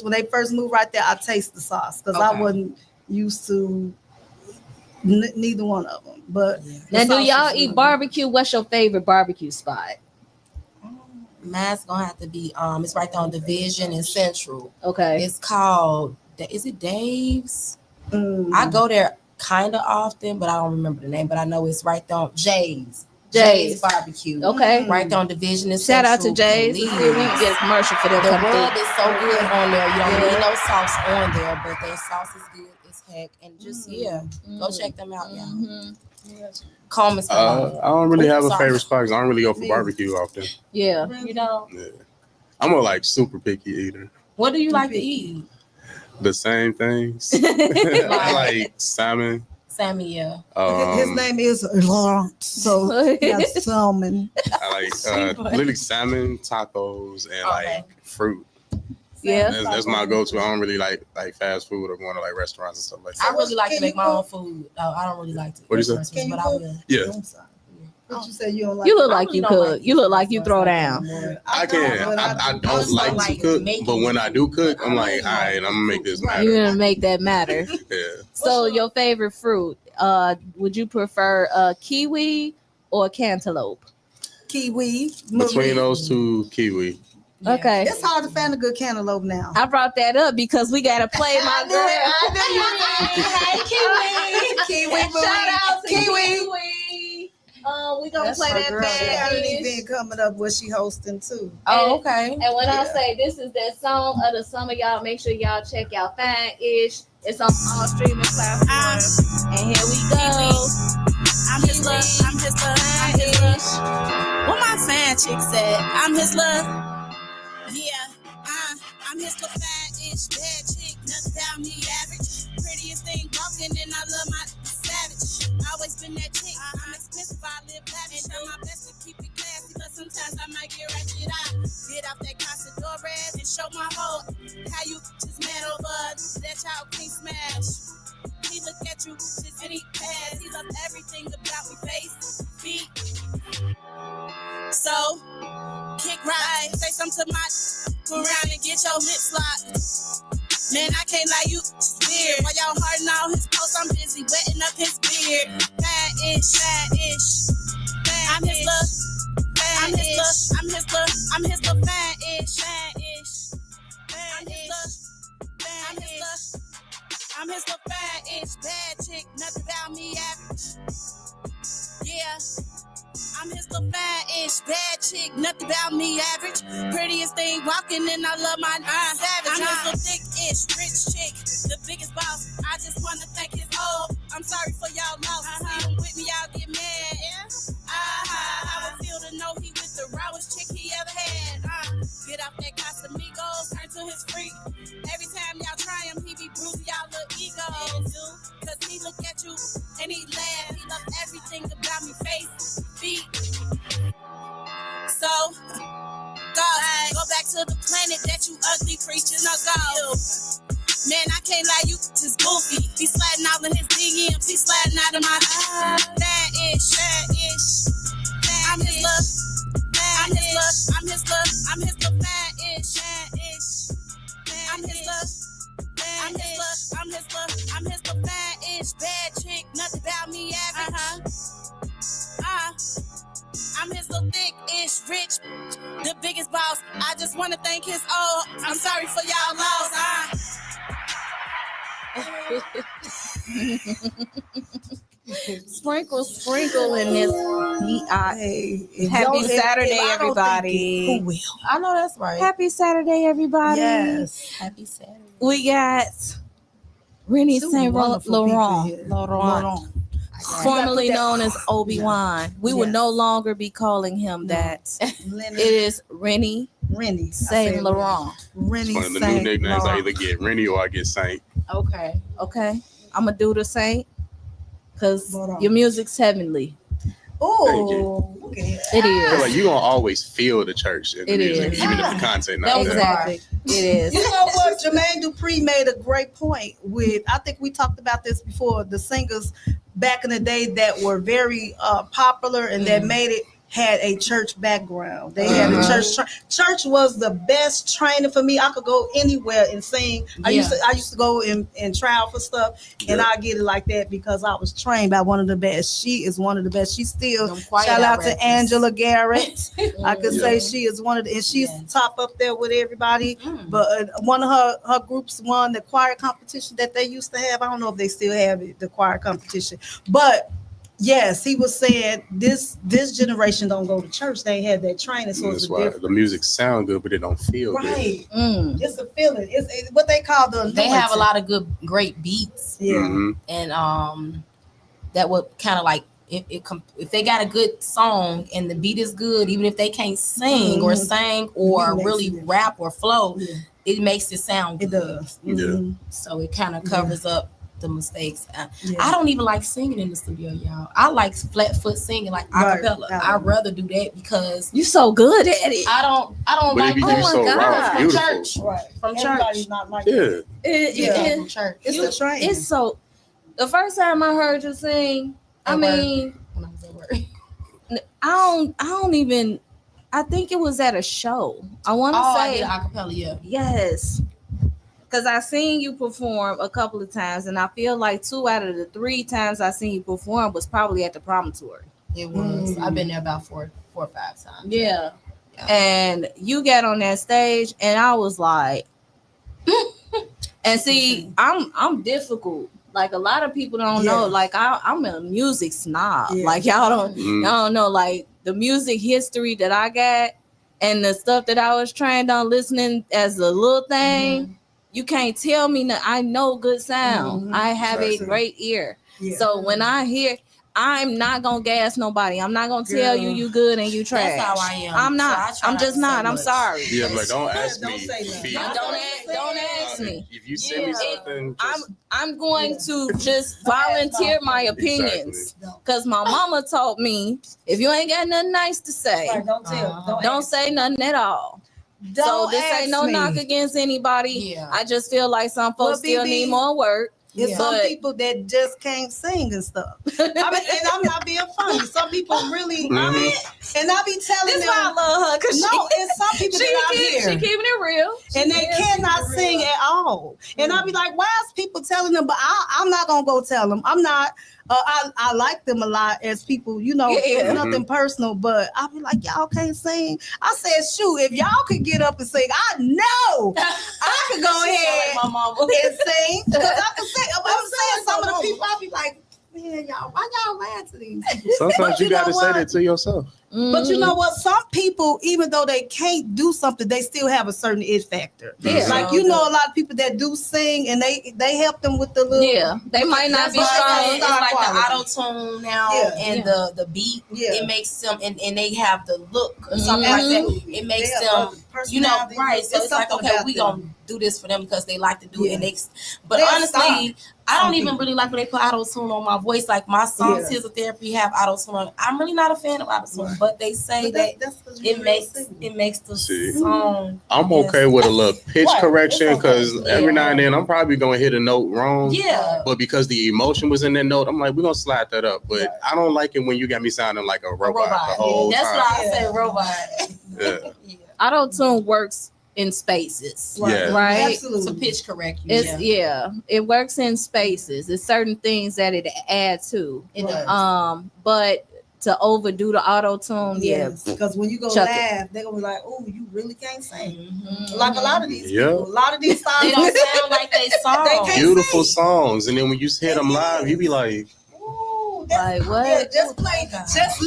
Speaker 3: when they first moved right there, I taste the sauce because I wasn't used to neither one of them. But
Speaker 5: now, do y'all eat barbecue? What's your favorite barbecue spot?
Speaker 7: Mine's gonna have to be it's right there on Division and Central.
Speaker 5: Okay,
Speaker 7: it's called. Is it Dave's? I go there kind of often, but I don't remember the name. But I know it's right there on Jay's Barbecue.
Speaker 5: Okay,
Speaker 7: right there on Division and
Speaker 5: Shout
Speaker 7: Central.
Speaker 5: out to Jay's. We can get a commercial for them.
Speaker 7: The rub is so good on there. You don't need no sauce on there, but their sauce is good as heck. And just go check them out, y'all.
Speaker 4: I don't really have a favorite spot because I don't really go for barbecue often.
Speaker 5: Yeah, you know.
Speaker 4: Yeah. I'm a super picky eater.
Speaker 7: What do you like to eat?
Speaker 4: The same things. I like salmon.
Speaker 7: Salmon, yeah.
Speaker 3: His name is Lawrence, so that's salmon.
Speaker 4: I like literally salmon, tacos, and like fruit.
Speaker 5: Yeah,
Speaker 4: that's my go-to. I don't really like fast food or going to like restaurants and stuff like that.
Speaker 7: I really like to make my own food. I don't really like to.
Speaker 4: What do you say?
Speaker 7: But I will.
Speaker 4: Yeah.
Speaker 3: What you say you don't like?
Speaker 5: You look like you cook. You look like you throw down.
Speaker 4: I can. I don't like to cook, but when I do cook, I'm like, all right, I'm gonna make this matter.
Speaker 5: You're gonna make that matter.
Speaker 4: Yeah.
Speaker 5: So your favorite fruit? Would you prefer kiwi or cantaloupe?
Speaker 3: Kiwi.
Speaker 4: Between those two, kiwi.
Speaker 5: Yeah. Okay.
Speaker 3: It's hard to find a good cantaloupe now.
Speaker 5: I brought that up because we gotta play my girl.
Speaker 3: Hey, Kiwi.
Speaker 5: Shout out to Kiwi. We gonna play that
Speaker 3: bad event coming up where she hosting too.
Speaker 5: Oh, okay. And when I say this is that song of the summer, y'all make sure y'all check out Fine-ish. It's on all streaming platforms. And here we go.
Speaker 12: I'm his love. Fine-ish. What my fan chick said, I'm his love. Yeah, I'm his little fine-ish bad chick. Nothing about me average. Prettiest thing walking, and I love my savage. Always been that chick. I'm expensive, I live lavish. Try my best to keep it classy, but sometimes I might get ratchet. I get off that Costador red and show my hoe how you just mad over that y'all can't smash. He look at you just and he pass. He loves everything about me, face, feet. So, kick right, say something to my around and get your lips locked. Man, I can't lie, you weird. While y'all harding all his posts, I'm busy wetting up his beard. Fine-ish. I'm his love. I'm his love. Fine-ish. I'm his love. Fine-ish. Bad chick, nothing about me average. Yeah. I'm his little fine-ish, bad chick, nothing about me average. Prettiest thing walking, and I love my savage. I'm his little thick-ish, rich chick, the biggest boss. I just wanna thank his old. I'm sorry for y'all lost. See him with me, y'all get mad. How it feel to know he with the rawest chick he ever had. Get off that Casamigos, turn to his freak. Every time y'all try him, he be bruising y'all little egos. Cause he look at you and he laugh. He love everything about me, face, feet. So, go back to the planet that you ugly preachers. No, go. Man, I can't lie, you just goofy. He sliding out in his DMs, he sliding out of my bad-ish. I'm his love. I'm his love. I'm his love. I'm his love. Bad-ish. I'm his love. I'm his love. I'm his love. I'm his love. Bad-ish. Bad chick. Nothing about me average. I'm his little thick-ish rich. The biggest boss. I just want to thank his old. I'm sorry for y'all lost.
Speaker 5: Sprinkle in this. Happy Saturday, everybody.
Speaker 7: Who will? I know that's right.
Speaker 5: Happy Saturday, everybody.
Speaker 7: Yes. Happy Saturday.
Speaker 5: We got Rennie Saint Laurent, formerly known as ObyWan. We will no longer be calling him that. It is Rennie Saint Laurent.
Speaker 4: It's one of the new nicknames. I either get Rennie or I get Saint.
Speaker 5: Okay. I'm gonna do the Saint because your music's heavenly.
Speaker 3: Oh, okay.
Speaker 5: It is.
Speaker 4: I feel like you're gonna always feel the church in the music, even if the content not there.
Speaker 5: Exactly. It is.
Speaker 3: You know what? Jermaine Dupri made a great point with, I think we talked about this before, the singers back in the day that were very popular and that made it had a church background. They had a church. Church was the best training for me. I could go anywhere and sing. I used to go and try out for stuff, and I get it like that because I was trained by one of the best. She is one of the best. She still, shout out to Angela Garrett. I could say she is one of the, and she's top up there with everybody. But one of her groups won the choir competition that they used to have. I don't know if they still have it, the choir competition, but yes, he was saying this generation don't go to church. They had that training, so
Speaker 4: that's why the music sound good, but it don't feel good.
Speaker 3: It's a feeling. It's what they call the.
Speaker 7: They have a lot of great beats.
Speaker 3: Yeah,
Speaker 7: and that would kind of like if they got a good song and the beat is good, even if they can't sing or sing or really rap or flow, it makes it sound good.
Speaker 3: It does.
Speaker 7: So it kind of covers up the mistakes. I don't even like singing in the studio, y'all. I like flat foot singing, like acapella. I'd rather do that because
Speaker 5: you're so good at it.
Speaker 7: I don't
Speaker 4: but
Speaker 7: like
Speaker 4: from
Speaker 7: church.
Speaker 3: From
Speaker 7: church.
Speaker 3: Not like
Speaker 7: from church.
Speaker 3: It's the training.
Speaker 5: It's so. The first time I heard you sing,
Speaker 7: when I was at work.
Speaker 5: I don't even. I think it was at a show. I want to say
Speaker 7: I did acapella.
Speaker 5: Yes. Because I seen you perform a couple of times, and I feel like 2 out of the 3 times I seen you perform was probably at the promontory.
Speaker 7: It was. I've been there about 4 or 5 times.
Speaker 5: Yeah. And you got on that stage, and I was like, and see, I'm difficult. Like a lot of people don't know. Like I'm a music snob. Like y'all don't know. Like the music history that I got, and the stuff that I was trained on listening as a little thing. You can't tell me that I know good sound. I have a great ear. So when I hear, I'm not gonna gas nobody. I'm not gonna tell you good and you trash.
Speaker 7: That's how I am.
Speaker 5: I'm not.
Speaker 7: So
Speaker 5: I'm just not. I'm sorry.
Speaker 4: Yeah, but don't ask me.
Speaker 5: Don't ask me.
Speaker 4: If you send me something,
Speaker 5: I'm going to just volunteer my opinions because my mama taught me if you ain't got nothing nice to say, don't say nothing at all. So this ain't no knock against anybody. I just feel like some folks still need more work.
Speaker 3: It's some people that just can't sing and stuff. I mean, and I'm not being funny. Some people really, and I be telling them,
Speaker 5: why I love her.
Speaker 3: It's some people that out here.
Speaker 5: She keeping it real.
Speaker 3: And they cannot sing at all. And I be like, why is people telling them? But I'm not going to go tell them. I'm not. I like them a lot as people, it's nothing personal, but I'll be like, y'all can't sing. I said, shoot, if y'all could get up and sing, I know I could go ahead
Speaker 7: like my mama.
Speaker 3: and sing. Because I can sing. I'm saying some of the people, I'll be like, man, y'all, why y'all lying to these people?
Speaker 4: Sometimes you got to say that to yourself.
Speaker 3: But you know what? Some people, even though they can't do something, they still have a certain it factor. Like a lot of people that do sing, and they help them with the little.
Speaker 5: They might not be strong.
Speaker 7: It's like the auto tune now and the beat. It makes them, and they have the look or something like that. It makes them, right? So it's like, okay, we gonna do this for them because they like to do it. And but honestly, I don't even really like when they put auto-tune on my voice. Like my songs, Tears of Therapy, have auto-tune on. I'm really not a fan of auto-tune, but they say that it makes the song.
Speaker 4: I'm okay with a little pitch correction because every now and then I'm probably gonna hit a note wrong.
Speaker 7: Yeah.
Speaker 4: But because the emotion was in that note, I'm like, we're gonna slide that up. But I don't like it when you got me sounding like a robot the whole
Speaker 7: That's
Speaker 4: time.
Speaker 7: why I say robot.
Speaker 4: Yeah.
Speaker 5: Auto-tune works in spaces,
Speaker 4: Yeah.
Speaker 5: right?
Speaker 7: Absolutely. To pitch correct you.
Speaker 5: It's it works in spaces. It's certain things that it adds to.
Speaker 7: It does.
Speaker 5: But to overdo the auto-tune,
Speaker 3: because when you go
Speaker 5: Chuck
Speaker 3: live, they're gonna be like, "Oh, you really can't sing." Like a lot of these people, a
Speaker 4: Yeah.
Speaker 3: lot of these songs,
Speaker 7: They don't sound like they song.
Speaker 3: They can't
Speaker 4: Beautiful
Speaker 3: sing.
Speaker 4: songs, and then when you hit them live, you be like,
Speaker 5: like what?
Speaker 3: Yeah, just play, just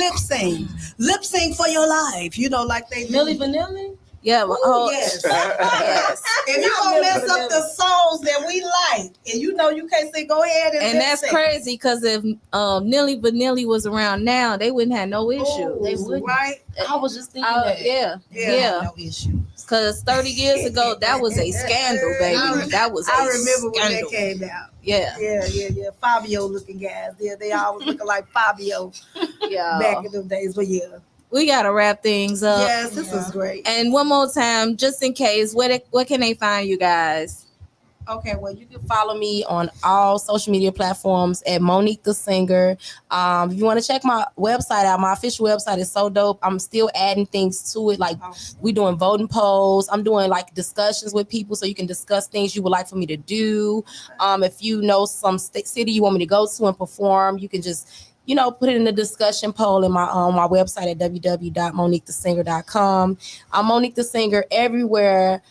Speaker 3: lip sing for your life. You know, like they
Speaker 7: Milli Vanilli.
Speaker 5: Yeah,
Speaker 3: Ooh, yes.
Speaker 5: yes.
Speaker 3: If you gonna mess up the songs that we like, and you know you can't sing, go ahead and
Speaker 5: that's
Speaker 3: sing.
Speaker 5: crazy because if Nilly Vanilli was around now, they wouldn't have no issue.
Speaker 7: They wouldn't.
Speaker 3: Right?
Speaker 7: I was just thinking that.
Speaker 5: Yeah.
Speaker 7: No issue.
Speaker 5: Because 30 years ago, that was a scandal, baby. That was
Speaker 3: I
Speaker 5: a
Speaker 3: remember when
Speaker 5: scandal.
Speaker 3: that came out.
Speaker 5: Yeah.
Speaker 3: Yeah. Fabio looking guys. Yeah, they always looking like Fabio
Speaker 5: Yeah.
Speaker 3: back in them days. But yeah.
Speaker 5: We gotta wrap things up.
Speaker 3: Yes, this is great.
Speaker 5: And one more time, just in case, where can they find you guys?
Speaker 7: Okay, well, you can follow me on all social media platforms at Monique the Singer. If you want to check my website out, my official website is so dope. I'm still adding things to it. Like we doing voting polls. I'm doing like discussions with people so you can discuss things you would like for me to do. If you know some city you want me to go to and perform, you can just put it in the discussion poll in my website at www.moniquethesinger.com. I'm Monique the Singer everywhere.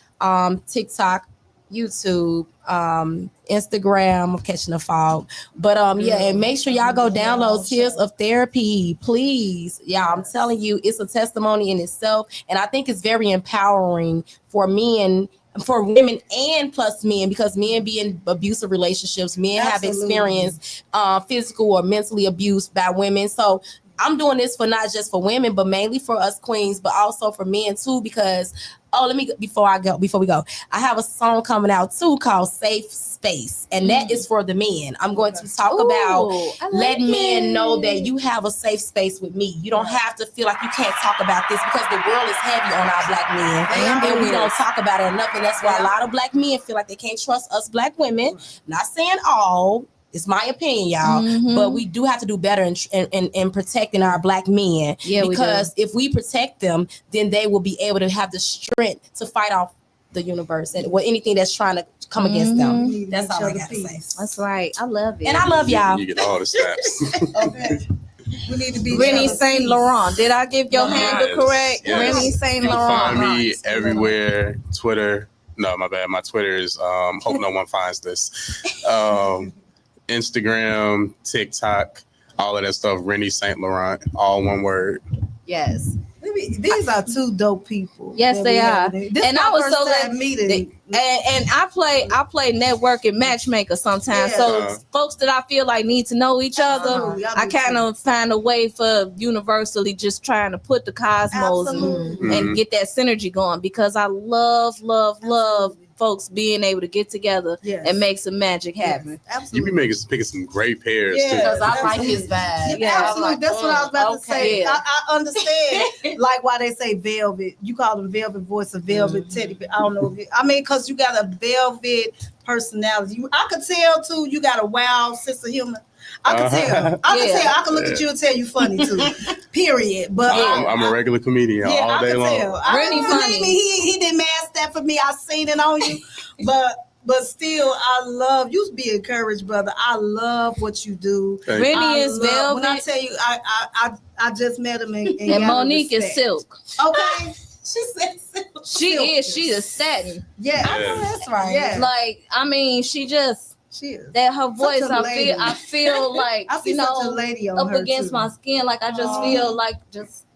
Speaker 7: TikTok, YouTube, Instagram. I'm catching a fog. But and make sure y'all go download Tears of Therapy, please. Yeah, I'm telling you, it's a testimony in itself. And I think it's very empowering for women and plus men, because men be in abusive relationships, men have experienced physical or mentally abused by women. So I'm doing this for not just for women, but mainly for us queens, but also for men too, because before we go, I have a song coming out too called Safe Space, and that is for the men. I'm going to talk about letting men know that you have a safe space with me. You don't have to feel like you can't talk about this, because the world is heavy on our black men, and we don't talk about it enough, and that's why a lot of black men feel like they can't trust us black women. Not saying all. It's my opinion, y'all, but we do have to do better in protecting our black men. Yeah, because if we protect them, then they will be able to have the strength to fight off the universe and anything that's trying to come against them. That's all I gotta say.
Speaker 5: That's right. I love it.
Speaker 7: And I love y'all.
Speaker 4: You get all the stats.
Speaker 3: Okay. We need to be
Speaker 5: Rennie Saint Laurent. Did I give your handle correct?
Speaker 4: Yes.
Speaker 5: Rennie Saint
Speaker 4: You can
Speaker 5: Laurent.
Speaker 4: find me everywhere. Twitter. No, my bad. My Twitter is hope no one finds this. Instagram, TikTok, all of that stuff. Rennie Saint Laurent, all one word.
Speaker 5: Yes.
Speaker 3: These are two dope people.
Speaker 5: Yes, they are.
Speaker 3: And I was so glad meeting.
Speaker 5: And I play network and matchmaker sometimes.
Speaker 3: Yeah.
Speaker 5: So folks that I feel like need to know each other, I kind of find a way for universally just trying to put the cosmos and get that synergy going, because I love folks being able to get together and make some magic happen.
Speaker 4: You be picking some great pairs too.
Speaker 7: Because I like his vibe.
Speaker 3: Yeah, absolutely. That's what I was about to say.
Speaker 5: Yeah.
Speaker 3: I understand, like why they say velvet. You call them velvet voice or velvet teddy. I don't know. Because you got a velvet personality. I could tell too. You got a wild sense of humor. I can tell. I can look at you and tell you funny too. Period. But
Speaker 4: I'm a regular comedian all day long.
Speaker 3: Really funny. He didn't mask that for me. I seen it on you, but still, I love you. Be encouraged, brother. I love what you do.
Speaker 5: Rennie is velvet.
Speaker 3: When I tell you, I just met him
Speaker 5: and Monique is silk.
Speaker 3: Okay. She said silk.
Speaker 5: She is satin.
Speaker 3: Yeah,
Speaker 7: I know that's right.
Speaker 3: Yeah.
Speaker 5: Like, she is. That her voice, I feel like,
Speaker 3: I see such a lady on
Speaker 5: up
Speaker 3: her
Speaker 5: against
Speaker 3: too.
Speaker 5: my skin. Like, I just feel like just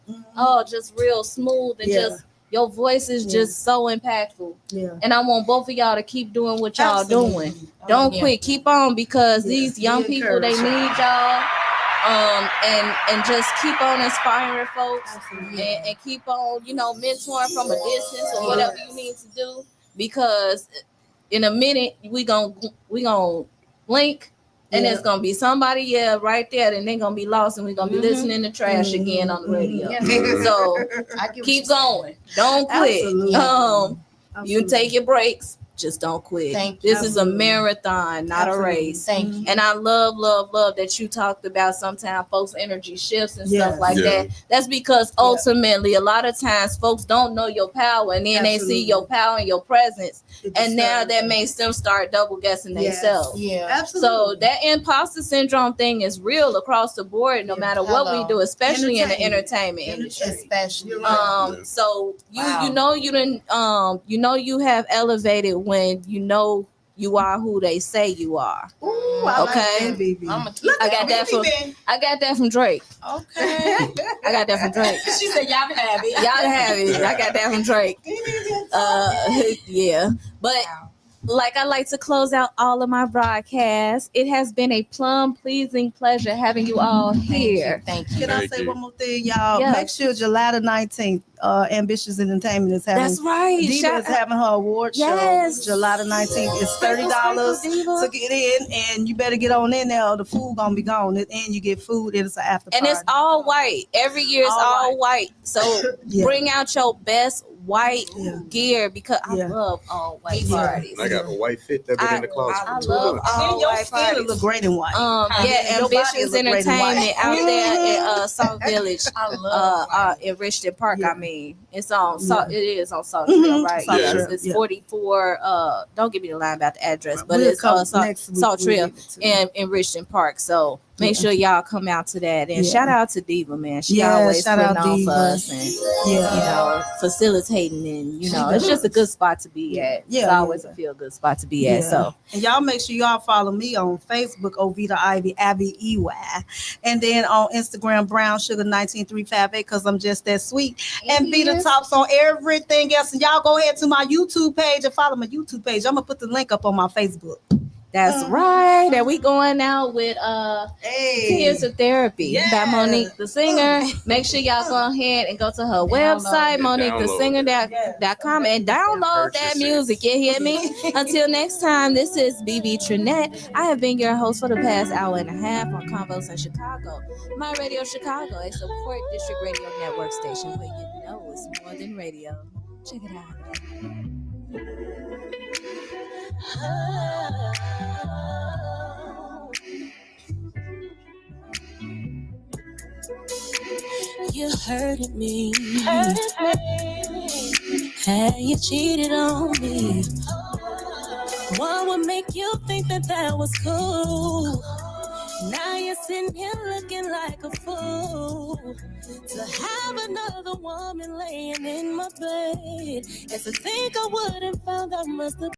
Speaker 5: real smooth and just your voice is just so impactful. Yeah. And I want both of y'all to keep doing what y'all doing. Don't quit. Keep on, because these young people, they need y'all. And just keep on inspiring folks and keep on, mentoring from a distance or whatever you need to do, because in a minute we gonna link. And it's gonna be somebody right there, and they're gonna be lost, and we're gonna be listening to trash again on the radio. So keep going, don't quit. You take your breaks, just don't quit. This is a marathon, not a race.
Speaker 7: Thank you.
Speaker 5: And I love that you talked about sometimes folks' energy shifts and stuff like that. That's because ultimately a lot of times folks don't know your power, and then they see your power and your presence, and now that makes them start double guessing themselves. So that imposter syndrome thing is real across the board, no matter what we do, especially in the entertainment industry.
Speaker 7: Especially.
Speaker 5: So you know you didn't you have elevated when you know you are who they say you are.
Speaker 3: Ooh,
Speaker 5: okay. I got that from Drake.
Speaker 7: Okay.
Speaker 5: I got that from Drake.
Speaker 7: She said y'all can have it.
Speaker 5: Y'all can have it. I got that from Drake. Yeah. But like I like to close out all of my broadcasts, it has been a pleasing pleasure having you all here.
Speaker 7: Thank you.
Speaker 3: Can I say one more thing, y'all? Make sure July the 19th, Ambitious Entertainment is having.
Speaker 5: That's right.
Speaker 3: Diva is having her award show. July the 19th. It's $30 to get in, and you better get on in there. The food gonna be gone, and you get food. And it's an after party.
Speaker 5: And it's all white. Every year it's all white. So bring out your best white gear, because I love all white parties.
Speaker 4: I got a white fit that been in the closet.
Speaker 5: I love all white parties.
Speaker 3: Look great in white.
Speaker 5: Ambitious Entertainment out there at Salt Village. In Richton Park. I mean, it's on Salt. It is on Salt Trail, right? It's 44. Don't give me the line about the address, but it's Salt Trail in Richton Park. So make sure y'all come out to that, and shout out to Diva, man. She always putting on for us, and facilitating, and it's just a good spot to be at. It's always a feel good spot to be at. So,
Speaker 3: and y'all make sure y'all follow me on Facebook, Ovita Ivy, Abby EY, and then on Instagram, Brown Sugar 19358, because I'm just that sweet. And Vita Tops on everything else. And y'all go ahead to my YouTube page and follow my YouTube page. I'm gonna put the link up on my Facebook.
Speaker 5: That's right. And we going out with Tears of Therapy by Monique the Singer. Make sure y'all go ahead and go to her website, MoniqueTheSinger.com, and download that music. You hear me? Until next time, this is BB Trinette. I have been your host for the past hour and a half on Convos in Chicago. My Radio Chicago, a support district radio network station where you know it's more than radio. Check it out.
Speaker 6: You hurted me. Hey, you cheated on me. What would make you think that was cool? Now you're sitting here looking like a fool. To have another woman laying in my bed, and to think I wouldn't found out must have